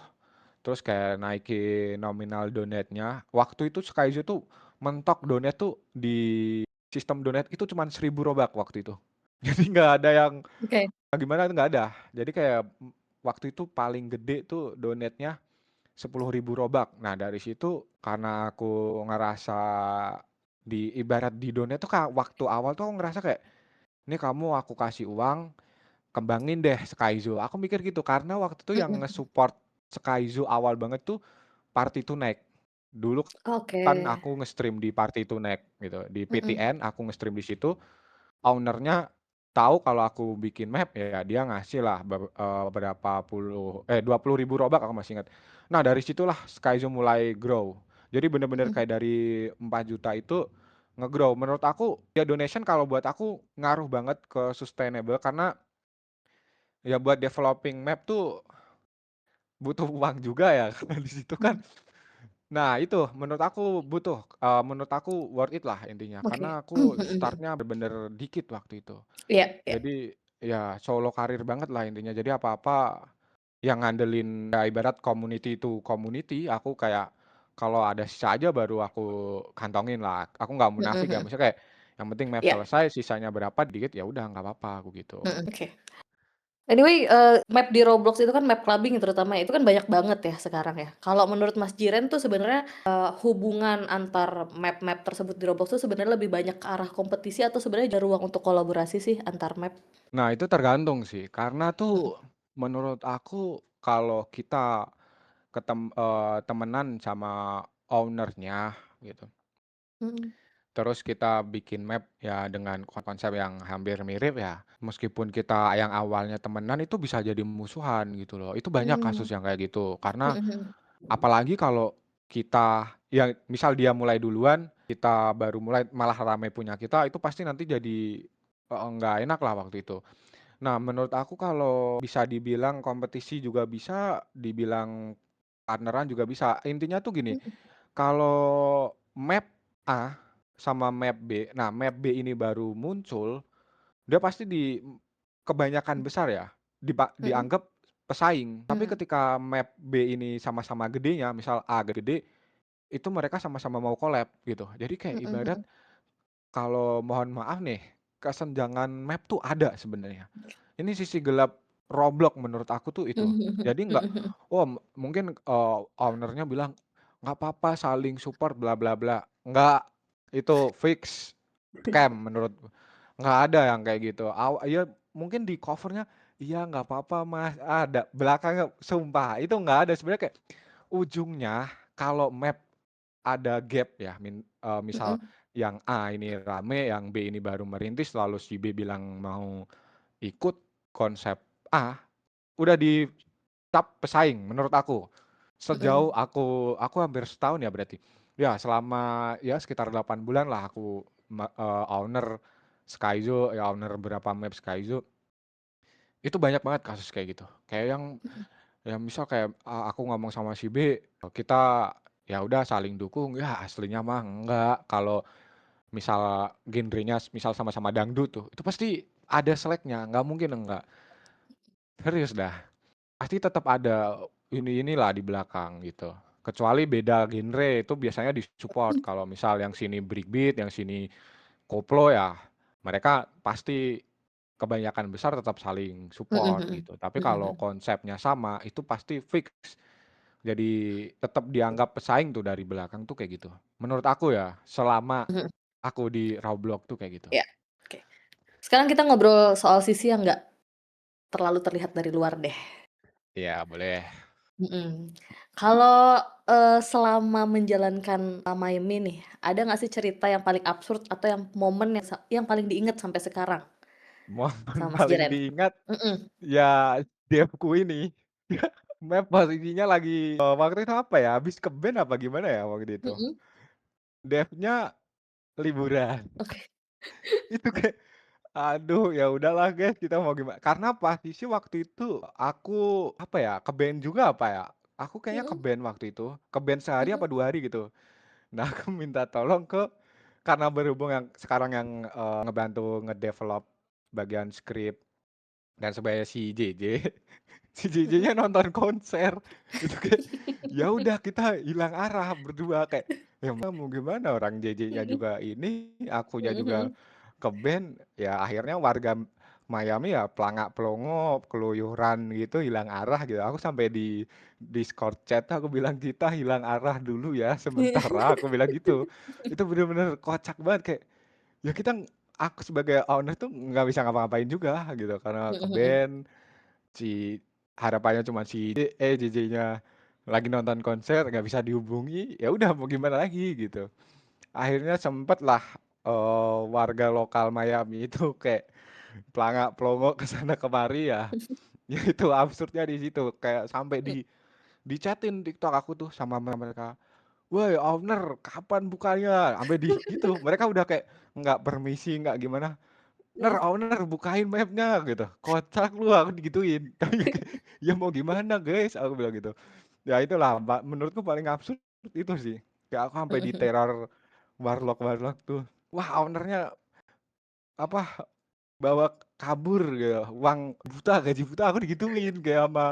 Terus kayak naikin nominal donate-nya. Waktu itu Skyzo tuh mentok donate tuh di sistem donate itu cuman 1.000 robak waktu itu. Jadi nggak ada yang oke, gimana, nggak ada. Jadi kayak, waktu itu paling gede tuh donate-nya 10.000 robak. Nah, dari situ karena aku ngerasa ibarat di donate tuh waktu awal tuh aku ngerasa kayak, "Ini kamu aku kasih uang, kembangin deh Skyzo." Aku mikir gitu karena waktu itu yang mhm, nge-support Skyzo awal banget tuh Party to Neck. Dulu oke, kan aku nge-stream di Party to Neck gitu, di mhm, PTN aku nge-stream di situ, owner-nya tahu kalau aku bikin map, ya dia ngasih lah berapa puluh 20.000 robak aku masih ingat. Nah, dari situlah Skyzo mulai grow. Jadi bener-bener mhm, kayak dari 4 juta itu nge-grow. Menurut aku ya donation kalau buat aku ngaruh banget ke sustainable karena ya buat developing map tuh butuh uang juga ya karena di situ kan. mhm, Nah itu menurut aku butuh, menurut aku worth it lah intinya, oke, karena aku mhm mhm, start-nya bener-bener dikit waktu itu. iya iya, Jadi ya solo karir banget lah intinya, jadi apa-apa yang ngandelin ya ibarat community to community, aku kayak kalau ada sisa aja baru aku kantongin lah. Aku nggak mhm munafik ya, mhm, maksudnya kayak yang penting map iya, selesai, sisanya berapa dikit, ya udah nggak apa-apa aku gitu. mhm, oke. Anyway, map di Roblox itu kan map clubbing terutama ya, itu kan banyak banget ya sekarang ya. Kalau menurut Mas Jiren tuh sebenarnya, hubungan antar map-map tersebut di Roblox tuh sebenarnya lebih banyak ke arah kompetisi atau sebenarnya ada ruang untuk kolaborasi sih antar map? Nah itu tergantung sih, karena tuh Mhm menurut aku kalau kita temenan sama owner-nya gitu. mhm Terus kita bikin map ya dengan konsep yang hampir mirip ya, meskipun kita yang awalnya temenan itu bisa jadi musuhan gitu loh. Itu banyak mmm, kasus yang kayak gitu. Karena mhm mhm apalagi kalau kita ya misal dia mulai duluan, kita baru mulai malah rame punya kita, itu pasti nanti jadi, nggak enak lah waktu itu. Nah, menurut aku kalau bisa dibilang kompetisi juga bisa, dibilang partneran juga bisa. Intinya tuh gini, mhm kalau map A sama map B, nah map B ini baru muncul, dia pasti kebanyakan besar ya, mhm dianggap pesaing. Tapi mhm ketika map B ini sama-sama gedenya, misal A gede, itu mereka sama-sama mau collab gitu. Jadi kayak mhm ibarat mhm. kalau mohon maaf nih, kesenjangan map tuh ada sebenarnya. Ini sisi gelap Roblox menurut aku tuh itu. Mhm mhm Jadi nggak, mhm mhm. oh mungkin, owner-nya bilang, "Nggak apa-apa saling support bla bla bla." Nggak, itu fix scam menurutku. Nggak ada yang kayak gitu. Ya mungkin di cover-nya, "Iya nggak apa-apa Mas," ada, belakangnya sumpah itu nggak ada. Sebenarnya kayak ujungnya kalau map ada gap ya, misal Mhm yang A ini rame, yang B ini baru merintis, lalu si B bilang mau ikut konsep A, udah dicap pesaing menurut aku. Sejauh mhm aku hampir setahun ya berarti. Ya selama ya sekitar 8 bulan lah aku owner Skyzo, ya owner beberapa map Skyzo, itu banyak banget kasus kayak gitu. Kayak yang mhm ya misal kayak, aku ngomong sama si B, kita ya udah saling dukung, ya aslinya mah enggak. Kalau misal genrenya misal sama-sama dangdut tuh, itu pasti ada seleknya, nggak mungkin enggak. Serius dah, pasti tetap ada inilah di belakang gitu. Kecuali beda genre itu biasanya di-support, mhm kalau misal yang sini breakbeat, yang sini koplo ya mereka pasti kebanyakan besar tetap saling mhm support mhm gitu. Tapi mhm kalau mhm. konsepnya sama, itu pasti fix. Jadi tetap dianggap pesaing tuh dari belakang tuh kayak gitu. Menurut aku ya, selama Mhm, aku di Roblox tuh kayak gitu. iya, oke. Sekarang kita ngobrol soal sisi yang nggak terlalu terlihat dari luar deh. Iya boleh. Mhm. Kalau, selama menjalankan Mayme nih, ada nggak sih cerita yang paling absurd atau yang momen yang paling diingat sampai sekarang Momen sama Mas paling Jiren? diingat Mhm ya devku ini. Map posisinya lagi, waktu itu apa ya, habis ke-ban apa gimana ya waktu itu. mhm, Dev-nya liburan. oke. Itu kayak, aduh ya udahlah guys kita mau gimana, karena posisi waktu itu aku, apa ya, ke-ban juga apa ya, aku kayaknya Mhm ke-ban waktu itu, ke-ban sehari mhm apa 2 hari gitu. Nah aku minta tolong karena berhubung yang sekarang yang, ngebantu ngedevelop bagian skrip dan sebenarnya si JJ, si mhm. JJ-nya nonton konser. Itu kayak, ya udah kita hilang arah berdua kayak, ya mau gimana orang JJ-nya Mhm juga ini, akunya mhm juga mhm. ke-band, ya akhirnya warga Miami ya pelangak-pelongo, keluyuran gitu, hilang arah gitu. Aku sampai di Discord chat aku bilang, "Kita hilang arah dulu ya sementara," aku bilang gitu. Itu bener-bener kocak banget kayak, ya aku sebagai owner tuh nggak bisa ngapa-ngapain juga gitu, karena Mhm mhm. ke-band, si harapannya cuma si JJ-nya lagi nonton konser nggak bisa dihubungi, ya udah mau gimana lagi gitu. Akhirnya sempetlah, warga lokal Miami itu kayak pelangak-pelongo ke sana kemari ya, ya itu absurdnya di situ, kayak sampai Mhm di-chat-in TikTok aku tuh sama mereka, "Woi owner kapan bukanya?" Sampai di gitu, mereka udah kayak nggak permisi, nggak gimana, "Ner, mhm. owner bukain map-nya," gitu. "Kocak lu," aku digituin. Tapi kayak, "Ya mau gimana guys," aku bilang gitu. Ya itulah, menurutku paling absurd itu sih, kayak aku sampai Mhm mhm. diteror warlock-warlock tuh. Wah owner-nya apa, bawa kabur gitu, uang buta, gaji buta, aku digituin kayak sama,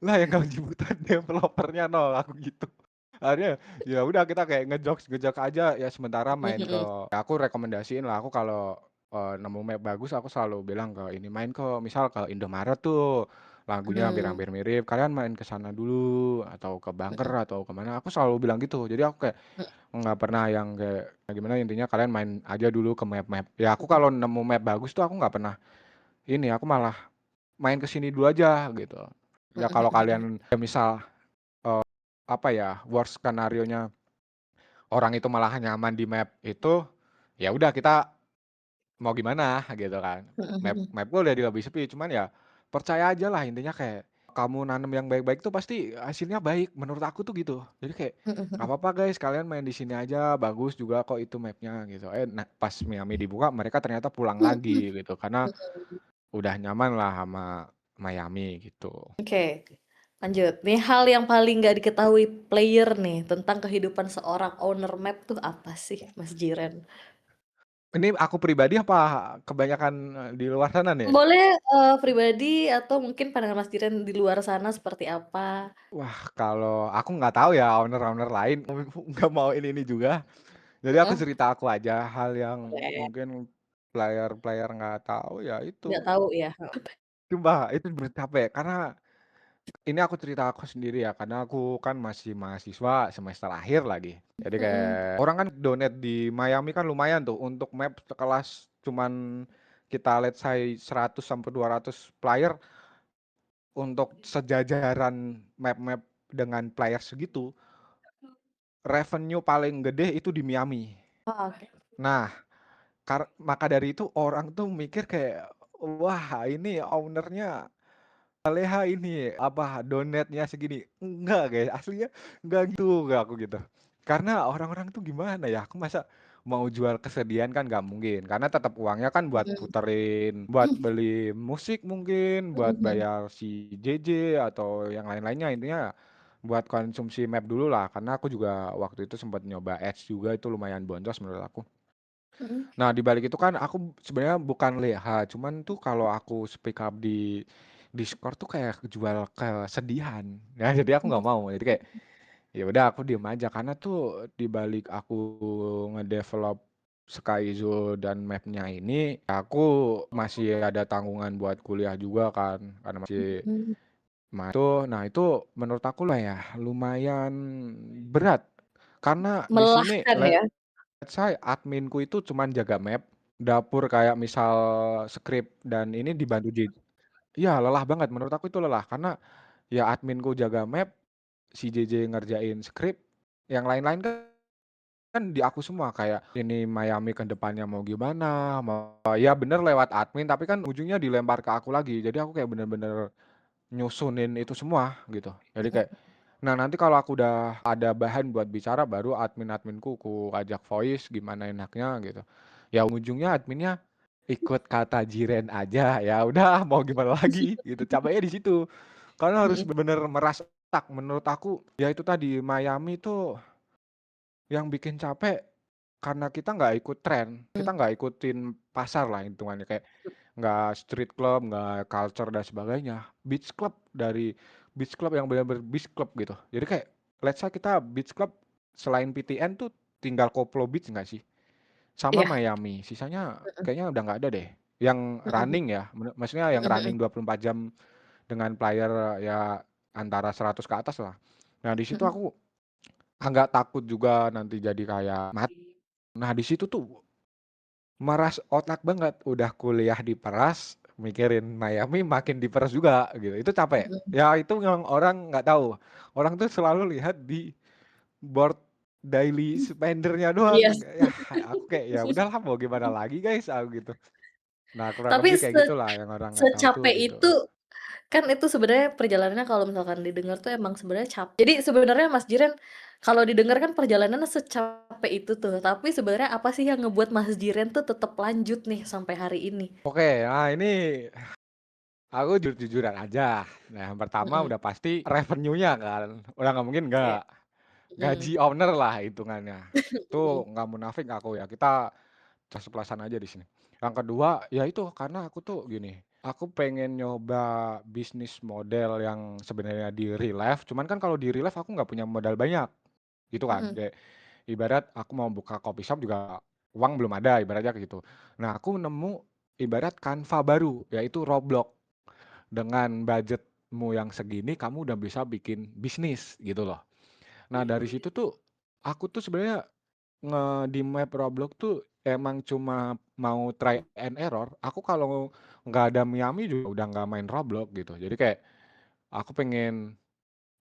"Lah yang gaji buta developer-nya nol," aku gitu. Akhirnya ya udah kita kayak ngejokes aja ya sementara Mhm main ke, mhm. ya aku rekomendasiin lah, aku kalau, nemu map bagus aku selalu bilang ke ini, "Main ke misal ke Indomaret tuh, lagunya Mmm, hampir-hampir mirip, kalian main ke sana dulu atau ke Bunker mhm atau ke mana," aku selalu bilang gitu. Jadi aku kayak mhm nggak pernah yang kayak gimana, intinya kalian main aja dulu ke map-map. Ya aku mhm kalau nemu map bagus tuh aku nggak pernah ini, aku malah main ke sini dulu aja gitu. Ya mhm kalau mhm mhm. kalian ya misal, apa ya, worst skenario-nya orang itu malah nyaman di map itu, ya udah kita mau gimana gitu kan. Mhm Map mhm. map gua udah lebih sepi, cuman ya percaya ajalah intinya kayak kamu nanam yang baik-baik tuh pasti hasilnya baik, menurut aku tuh gitu. Jadi kayak, Mhm "Nggak mhm. apa-apa guys, kalian main di sini aja, bagus juga kok itu mapnya," gitu. Nah pas Miami dibuka mereka ternyata pulang Mhm lagi gitu, karena mhm. udah nyaman lah sama Miami gitu. Oke, lanjut. Nih hal yang paling nggak diketahui player nih tentang kehidupan seorang owner map tuh apa sih, Mas Jiren? Ini aku pribadi apa kebanyakan, di luar sana nih? Boleh, pribadi atau mungkin pandangan Mas Jiren di luar sana seperti apa? Wah, kalau aku nggak tahu ya owner-owner lain, nggak mau ini juga. Jadi aku Heeh, cerita aku aja, hal yang boleh. mungkin player-player nggak tahu ya itu, Nggak tahu ya? Heeh. coba itu bener capek karena ini aku cerita aku sendiri ya, karena aku kan masih mahasiswa semester akhir lagi. Jadi Mhm, kayak orang kan donate di Miami kan lumayan tuh untuk map sekelas cuman kita let's say 100 sampai 200 player untuk sejajaran map-map dengan player segitu, revenue paling gede itu di Miami. Oh, oke. Nah, maka dari itu orang tuh mikir kayak, "Wah, ini owner-nya leha ini, apa, donate-nya segini." Enggak guys, aslinya enggak gitu, enggak aku gitu. Karena orang-orang tuh gimana ya, aku masa mau jual kesedihan kan nggak mungkin, karena tetap uangnya kan buat Mhm. puterin, buat beli musik mungkin, Mhm buat mhm. bayar si JJ atau yang lain-lainnya, intinya buat konsumsi map dulu lah, karena aku juga waktu itu sempat nyoba Ads juga, itu lumayan boncos menurut aku. Mhm. Nah, di balik itu kan aku sebenarnya bukan leha, cuman tuh kalau aku speak up di Discord tuh kayak jual kesedihan. Nah, jadi aku nggak Mhm. mau. Jadi kayak ya udah aku diem aja karena tuh di balik aku ngedevelop Skyzo dan mapnya ini, aku masih ada tanggungan buat kuliah juga kan, karena masih Mhm. nah itu menurut aku lah ya lumayan berat. Karena di sini Melelahkan ya? let's say adminku itu cuman jaga map, dapur kayak misal script dan ini dibantu iya lelah banget menurut aku itu lelah karena ya adminku jaga map, si JJ ngerjain script, yang lain-lain kan di aku semua kayak ini Miami ke depannya mau gimana, mau ya bener lewat admin tapi kan ujungnya dilempar ke aku lagi. Jadi aku kayak bener-bener nyusunin itu semua gitu. Jadi kayak Mhm. nah nanti kalau aku udah ada bahan buat bicara baru admin-adminku ku ajak voice gimana enaknya gitu. Ya ujungnya adminnya ikut kata jiren aja, ya udah mau gimana lagi gitu, capeknya di situ. Karena harus Mhm. bener-bener meras otak menurut aku, ya itu tadi Miami tuh yang bikin capek karena kita nggak ikut tren, kita Mmm. nggak ikutin pasar lah hitungannya, kayak nggak street club, nggak culture dan sebagainya. Beach club yang benar-benar beach club gitu. Jadi kayak let's say kita beach club selain PTN tuh tinggal Koplo Beach nggak sih? Sama Iya. Miami, sisanya Mhm. kayaknya udah nggak ada deh. Yang Mhm. running ya, maksudnya yang Mhm running mhm. 24 jam dengan player ya antara 100 ke atas lah. Nah di situ Mhm. aku agak takut juga nanti jadi kayak nah di situ tuh meras otak banget, udah kuliah diperas, mikirin Miami makin diperas juga gitu, itu capek. Mhm. Ya itu yang orang nggak tahu, orang tuh selalu lihat di board daily spender-nya Iya. doang, ya aku kayak, ya udahlah mau gimana lagi guys, aku gitu. Nah kurang Tapi lebih kayak gitulah yang orang nggak tahu tuh secapek gitu. itu kan itu sebenarnya perjalanannya kalau misalkan didengar tuh emang sebenarnya jadi sebenarnya Mas Jiren, kalau didengar kan perjalanannya secapek itu tuh, tapi sebenarnya apa sih yang ngebuat Mas Jiren tuh tetap lanjut nih sampai hari ini? Oke, nah ini aku jujur-jujuran aja. Nah yang pertama Mhm. udah pasti revenue-nya kan, udah nggak mungkin Oke. nggak. Mhm. Gaji owner lah hitungannya. Itu Mhm. nggak munafik aku ya, kita ceplas-ceplosan aja di sini. Yang kedua, ya itu karena aku tuh gini, aku pengen nyoba bisnis model yang sebenarnya di real life, cuman kan kalau di real life aku nggak punya modal banyak, gitu kan. Mhm. Kayak ibarat aku mau buka coffee shop juga uang belum ada, ibaratnya kayak gitu. Nah, aku nemu ibarat Canva baru, yaitu Roblox. Dengan budgetmu yang segini, kamu udah bisa bikin bisnis, gitu loh. Nah, dari situ tuh, aku tuh sebenarnya di map Roblox tuh emang cuma mau try and error. Aku kalau nggak ada Miami juga udah nggak main Roblox gitu. Jadi kayak aku pengen,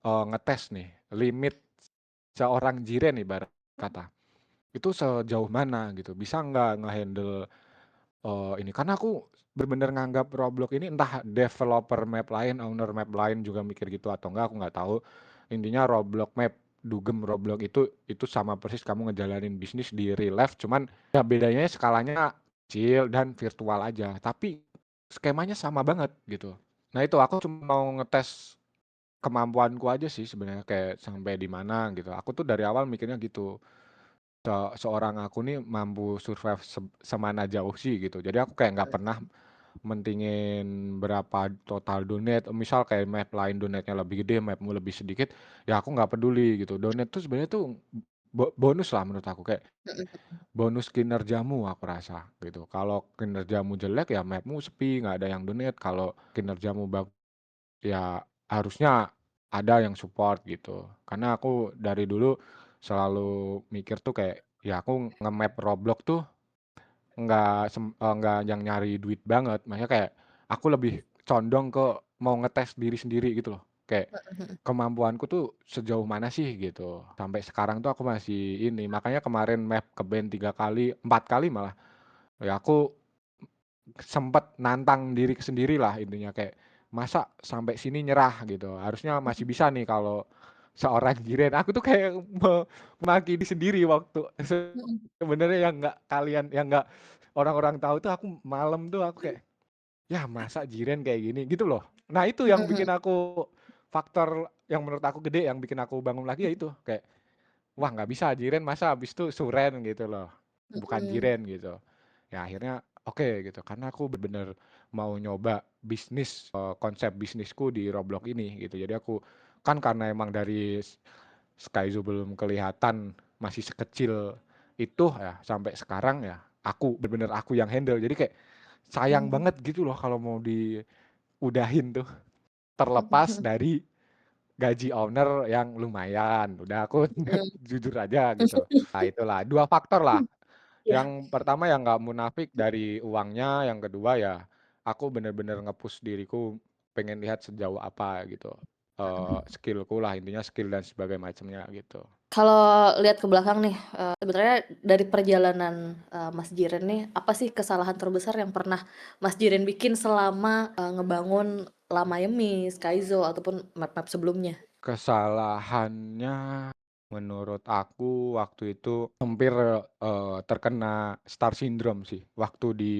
ngetes nih limit seorang Jiren ibarat kata. Itu sejauh mana gitu, bisa nggak nge-handle, ini. Karena aku bener-bener nganggap Roblox ini entah developer map lain, owner map lain juga mikir gitu atau enggak, aku nggak tahu. Intinya Roblox map, dugem Roblox itu sama persis kamu ngejalanin bisnis di real life, cuman ya bedanya skalanya kecil dan virtual aja, tapi skemanya sama banget gitu. Nah itu aku cuma mau ngetes kemampuanku aja sih sebenarnya, kayak sampai di mana gitu. Aku tuh dari awal mikirnya gitu. Seorang aku nih mampu survive semana jauh sih gitu. Jadi aku kayak nggak pernah mentingin berapa total donate, misal kayak map lain donate-nya lebih gede, mapmu lebih sedikit, ya aku nggak peduli gitu. Donate tuh sebenarnya tuh bonus lah menurut aku, kayak Mhm. bonus kinerjamu aku rasa gitu. Kalau kinerjamu jelek ya mapmu sepi, nggak ada yang donate. Kalau kinerjamu ya harusnya ada yang support gitu. Karena aku dari dulu selalu mikir tuh kayak, ya aku nge-map Roblox tuh nggak yang nyari duit banget, makanya kayak aku lebih condong ke mau ngetes diri sendiri gitu loh. Kayak Mhm mhm. kemampuanku tuh sejauh mana sih gitu. Sampai sekarang tuh aku masih ini, makanya kemarin map ke band 3 kali, 4 kali malah, ya aku sempet nantang diri sendiri lah intinya kayak, "Masa sampai sini nyerah?" Gitu, "Harusnya masih bisa nih kalau seorang Jiren." Aku tuh kayak memaki diri sendiri waktu Mhm. sebenarnya yang nggak orang-orang tahu tuh aku malam tuh aku kayak, "Ya masa Jiren kayak gini?" Gitu loh. Nah itu Mhm yang mhm. bikin aku faktor yang menurut aku gede yang bikin aku bangun lagi ya itu, kayak, "Wah nggak bisa Jiren masa habis itu Suren?" Gitu loh, bukan Mhm. Jiren gitu. Ya akhirnya oke gitu, karena aku bener-bener mau nyoba bisnis, konsep bisnisku di Roblox ini gitu. Jadi aku kan karena emang dari Skyzo belum kelihatan, masih sekecil itu ya, sampai sekarang ya aku bener-bener aku yang handle. Jadi kayak sayang Mmm. banget gitu loh kalau mau diudahin tuh, Mhm terlepas mhm. dari gaji owner yang lumayan, udah aku Mhm. jujur aja gitu. Nah itulah 2 faktor lah. Iya. Yang pertama yang nggak munafik dari uangnya, yang kedua ya aku bener-bener nge-push diriku pengen lihat sejauh apa gitu, skill-ku lah intinya skill dan sebagainya macamnya gitu. Kalau lihat ke belakang nih, sebenarnya dari perjalanan, Mas Jiren nih, apa sih kesalahan terbesar yang pernah Mas Jiren bikin selama, ngebangun Lamayemi, Skyzo, ataupun map-map sebelumnya? Kesalahannya menurut aku waktu itu hampir, terkena star syndrome sih waktu di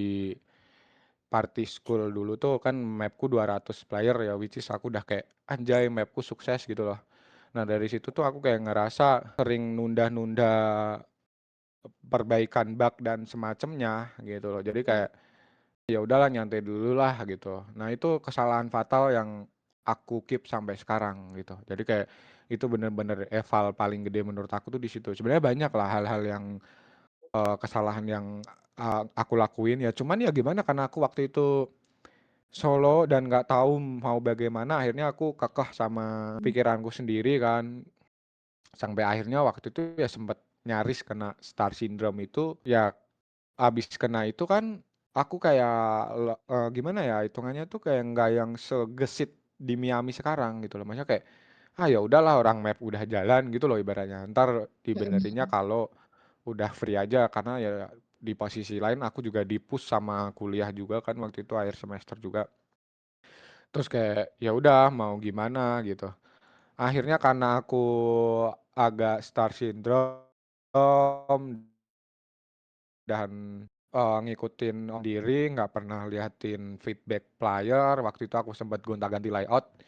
party school dulu tuh kan map-ku 200 player ya which is aku udah kayak, "Anjay map-ku sukses," gitu loh. Nah dari situ tuh aku kayak ngerasa sering nunda-nunda perbaikan bug dan semacamnya gitu loh. Jadi Mhm kayak, ya udahlah nyantai dulu lah gitu. Nah itu kesalahan fatal yang aku keep sampai sekarang gitu. Jadi kayak itu bener-bener eval paling gede menurut aku tuh di situ. Sebenarnya banyak lah hal-hal yang, kesalahan yang, aku lakuin ya cuman ya gimana karena aku waktu itu solo dan nggak tahu mau bagaimana akhirnya aku kekeh sama mhm pikiranku sendiri kan. Sampai akhirnya waktu itu ya sempet nyaris kena star syndrome itu, ya abis kena itu kan aku kayak gimana ya, hitungannya tuh kayak nggak yang segesit di Miami sekarang gitu loh. Maksudnya kayak, "Ah, ya udahlah orang map udah jalan," gitu loh ibaratnya, "entar mhm dibenerinnya mhm. kalau udah free aja." Karena ya di posisi lain aku juga di-push sama kuliah juga kan waktu itu akhir semester juga. Terus kayak, ya udah mau gimana gitu. Akhirnya karena aku agak star syndrome dan, ngikutin diri, nggak pernah liatin feedback player, waktu itu aku sempet gonta-ganti layout,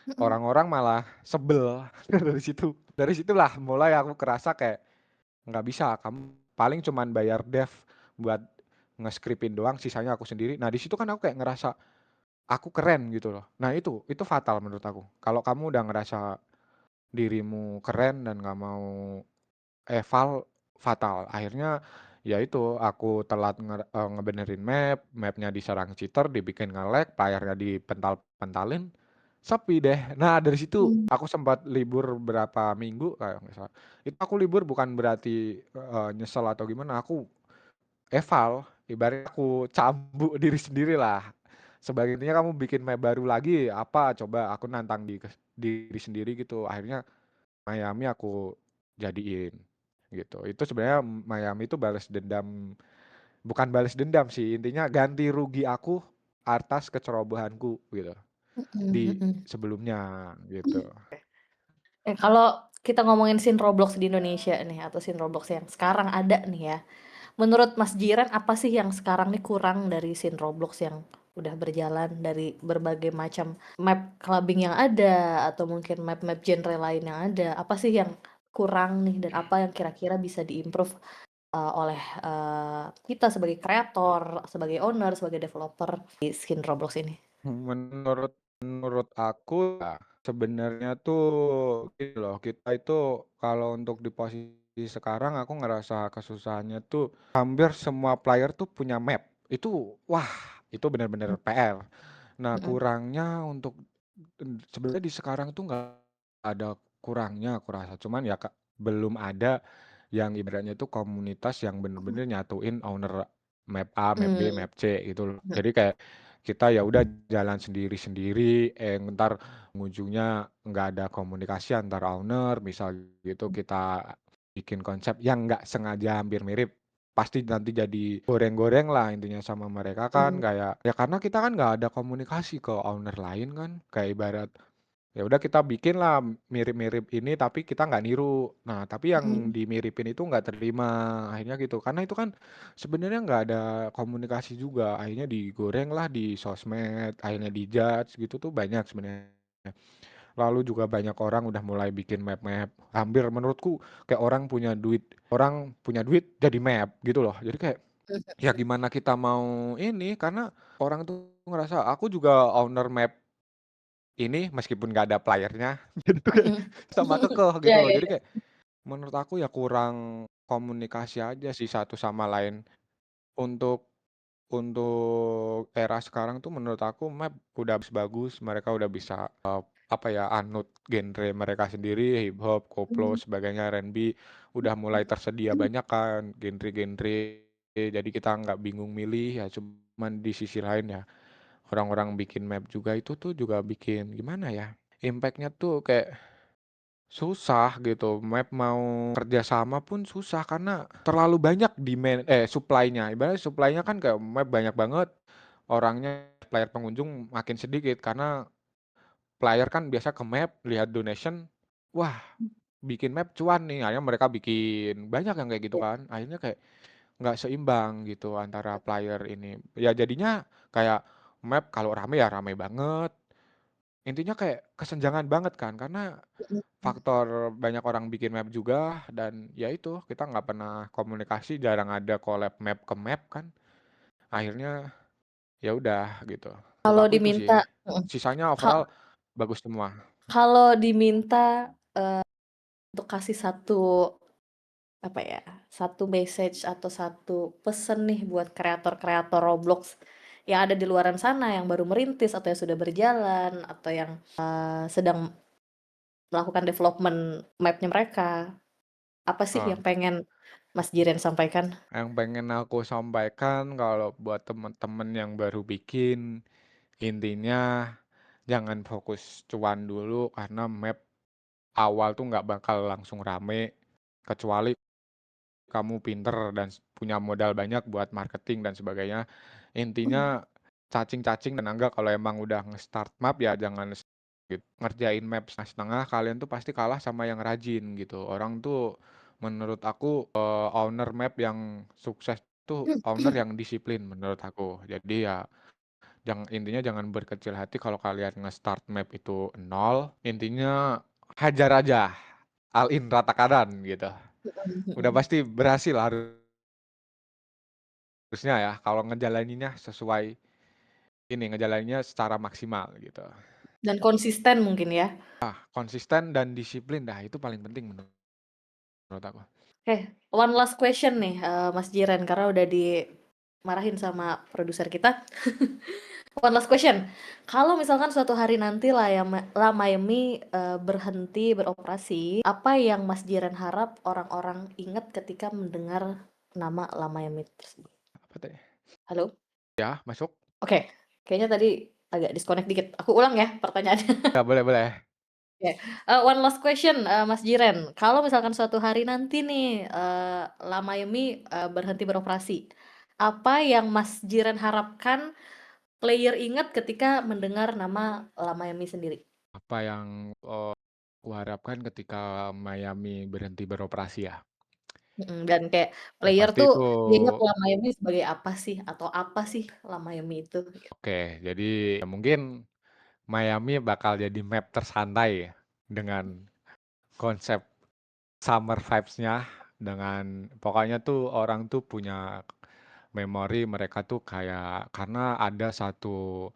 Mhm. orang-orang malah sebel dari situ. Dari situlah mulai aku kerasa kayak, "Nggak bisa, kamu paling cuman bayar dev buat nge-script-in doang, sisanya aku sendiri." Nah, di situ kan aku kayak ngerasa, aku keren gitu loh. Nah itu fatal menurut aku. Kalau kamu udah ngerasa dirimu keren dan nggak mau eval, fatal. Akhirnya, ya itu, aku telat ngebenerin map-nya diserang cheater, dibikin nge-lag, playernya dipental-pentalin, sepi deh. Nah, dari situ Mmm. aku sempat libur berapa minggu kalau nggak salah. Itu aku libur bukan berarti, nyesel atau gimana, aku eval, ibaratnya aku cambuk diri sendirilah. Sebagai intinya kamu bikin map baru lagi, apa coba, aku nantang diri sendiri gitu. Akhirnya Miami aku jadiin, gitu. Itu sebenarnya Miami itu balas dendam bukan balas dendam sih, intinya ganti rugi aku atas kecerobohanku gitu, Mhm di mhm. sebelumnya, gitu. Kalau kita ngomongin scene Roblox di Indonesia nih, atau scene Roblox yang sekarang ada nih ya, menurut Mas Jiran apa sih yang sekarang nih kurang dari scene Roblox yang udah berjalan dari berbagai macam map clubbing yang ada, atau mungkin map-map genre lain yang ada, apa sih yang kurang nih dan apa yang kira-kira bisa di-improve, oleh, kita sebagai kreator, sebagai owner, sebagai developer di skin Roblox ini? Menurut aku ya, sebenarnya tuh gini loh, kita itu kalau untuk di posisi sekarang aku ngerasa kesusahannya tuh hampir semua player tuh punya map. Itu wah, itu bener-bener Mmm, PR. Nah, mhm kurangnya untuk sebenarnya di sekarang tuh nggak ada kurangnya aku rasa, cuman ya belum ada yang ibaratnya itu komunitas yang mhm, bener-bener nyatuin owner map A, map B, mmm, map C gitu loh. mhm Jadi kayak kita ya udah jalan sendiri-sendiri, entar ujungnya nggak ada komunikasi antar owner, misal gitu kita bikin konsep yang nggak sengaja hampir mirip, pasti nanti jadi goreng-goreng lah intinya sama mereka kan, Mhm, kayak ya karena kita kan nggak ada komunikasi ke owner lain kan, kayak ibarat ya udah kita bikin lah mirip-mirip ini tapi kita nggak niru. Nah, tapi yang mhm, dimiripin itu nggak terima, akhirnya gitu. Karena itu kan sebenarnya nggak ada komunikasi juga, akhirnya digoreng lah di sosmed, akhirnya di-judge gitu tuh banyak sebenarnya. Lalu juga banyak orang udah mulai bikin map-map, hampir menurutku kayak orang punya duit jadi map gitu loh. Jadi kayak, ya mhm, gimana kita mau ini, karena orang tuh ngerasa aku juga owner map ini meskipun nggak ada player-nya, jadi tuh kayak mhm. sama kekeh gitu Iya loh. iya Jadi iya. kayak menurut aku ya kurang komunikasi aja sih satu sama lain. Untuk era sekarang tuh menurut aku map udah bagus, mereka udah bisa, apa ya, anut genre mereka sendiri, hip hop, koplo, Mmm, sebagainya, R&B, udah mulai tersedia mhm. banyak kan genre-genre, jadi kita nggak bingung milih, ya cuman di sisi lain ya orang-orang bikin map juga itu tuh juga bikin gimana ya, impact-nya tuh kayak susah gitu, map mau kerja sama pun susah karena terlalu banyak supply-nya. Ibaratnya supply-nya kan kayak map banyak banget, orangnya player pengunjung makin sedikit karena player kan biasa ke map, lihat donation, wah bikin map cuan nih, akhirnya mereka bikin banyak yang kayak gitu Iya, kan. Akhirnya kayak nggak seimbang gitu antara player ini. Ya jadinya kayak map kalau rame ya rame banget, intinya kayak kesenjangan banget kan karena mhm. faktor banyak orang bikin map juga dan ya itu, kita nggak pernah komunikasi, jarang ada collab map ke map kan, akhirnya ya udah gitu. Menurut Kalau aku itu sih, diminta mhm, sisanya ka overall bagus semua. kalau diminta, untuk kasih satu, apa ya, satu message atau satu pesen nih buat kreator-kreator Roblox yang ada di luaran sana, yang baru merintis atau yang sudah berjalan atau yang, sedang melakukan development map-nya mereka, apa sih Heeh, yang pengen Mas Jiren sampaikan? yang pengen aku sampaikan kalau buat temen-temen yang baru bikin, intinya jangan fokus cuan dulu karena map awal tuh nggak bakal langsung rame, kecuali kamu pinter dan punya modal banyak buat marketing dan sebagainya. Intinya cacing-cacing dan enggak kalau emang udah nge-start map ya jangan gitu. Ngerjain map setengah-setengah kalian tuh pasti kalah sama yang rajin gitu. Orang tuh menurut aku, owner map yang sukses tuh owner yang disiplin menurut aku. Jadi ya intinya jangan berkecil hati kalau kalian nge-start map itu nol, intinya hajar aja, all in rata kanan gitu. Mhm Udah mhm. pasti berhasil harusnya ya kalau ngejalaninnya sesuai ini, ngejalaninnya secara maksimal gitu. Dan konsisten mungkin ya? Konsisten dan disiplin dah itu paling penting menurut aku. Oke, one last question nih, Mas Jiren, karena udah dimarahin sama produser kita. One last question, kalau misalkan suatu hari nanti Lamayemi, berhenti beroperasi, apa yang Mas Jiren harap orang-orang ingat ketika mendengar nama Lamayemi tersebut? Apa tadi? Halo? Ya, masuk? Oke, kayaknya tadi agak disconnect dikit. Aku ulang ya pertanyaannya. Ya boleh boleh. Oke, one last question, Mas Jiren. Kalau misalkan suatu hari nanti nih, Lamayemi, berhenti beroperasi, apa yang Mas Jiren harapkan player ingat ketika mendengar nama Lamayemi sendiri? Apa yang, kuharapkan ketika Miami berhenti beroperasi ya? Mhm, dan kayak Ya player pasti tuh itu diingat Lamayemi sebagai apa sih, atau apa sih Lamayemi itu? Gitu. oke, jadi ya mungkin Miami bakal jadi map tersantai ya, dengan konsep summer vibes-nya, dengan pokoknya tuh orang tuh punya memori mereka tuh kayak karena ada satu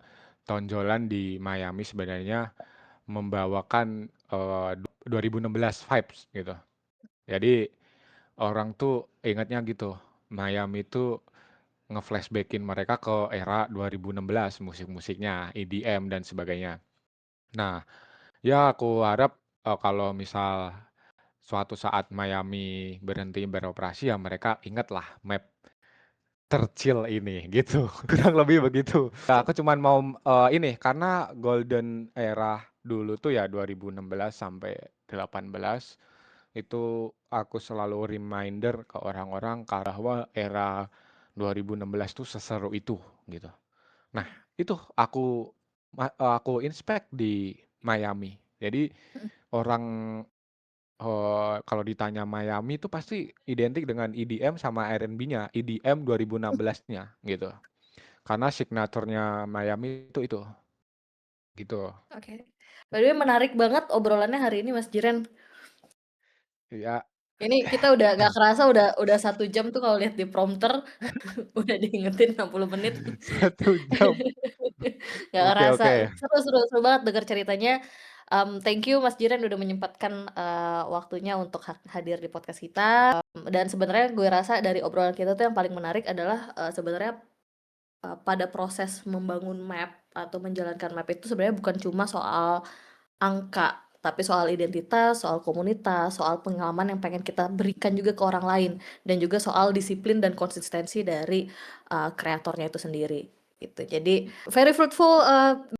tonjolan di Miami sebenarnya membawakan, 2016 vibes gitu. Jadi orang tuh ingatnya gitu, Miami tuh nge-flashback-in mereka ke era 2016 musik-musiknya, EDM dan sebagainya. Nah, ya aku harap, kalau misal suatu saat Miami berhenti beroperasi ya mereka ingatlah map terchill ini, gitu. Kurang lebih begitu. Nah, aku cuman mau, ini, karena golden era dulu tuh ya 2016 sampai 18, itu aku selalu reminder ke orang-orang bahwa era 2016 tuh seseru itu, gitu. Nah, itu aku inspek di Miami. Jadi Mhm, orang, kalau ditanya Miami itu pasti identik dengan EDM sama R&B-nya, EDM 2016-nya gitu. Karena signaturnya Miami itu, gitu. oke. By the way menarik banget obrolannya hari ini Mas Jiren. Iya, Ini kita udah nggak kerasa udah 1 jam tuh kalau lihat di prompter, udah diingetin 60 menit. 1 jam. Nggak Oke kerasa. oke. Seru seru seru banget denger ceritanya. Thank you Mas Jiren udah menyempatkan, waktunya untuk hadir di podcast kita, dan sebenarnya gue rasa dari obrolan kita tuh yang paling menarik adalah, sebenarnya, pada proses membangun map atau menjalankan map itu sebenarnya bukan cuma soal angka, tapi soal identitas, soal komunitas, soal pengalaman yang pengen kita berikan juga ke orang lain, dan juga soal disiplin dan konsistensi dari, kreatornya itu sendiri, gitu. Jadi very fruitful,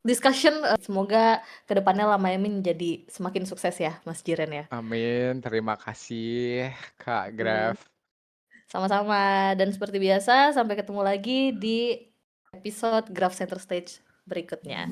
discussion, semoga kedepannya Lama Yami menjadi semakin sukses ya, Mas Jiren ya. Amin, terima kasih Kak Oke, Graf. sama-sama dan seperti biasa sampai ketemu lagi di episode Graph Center Stage berikutnya.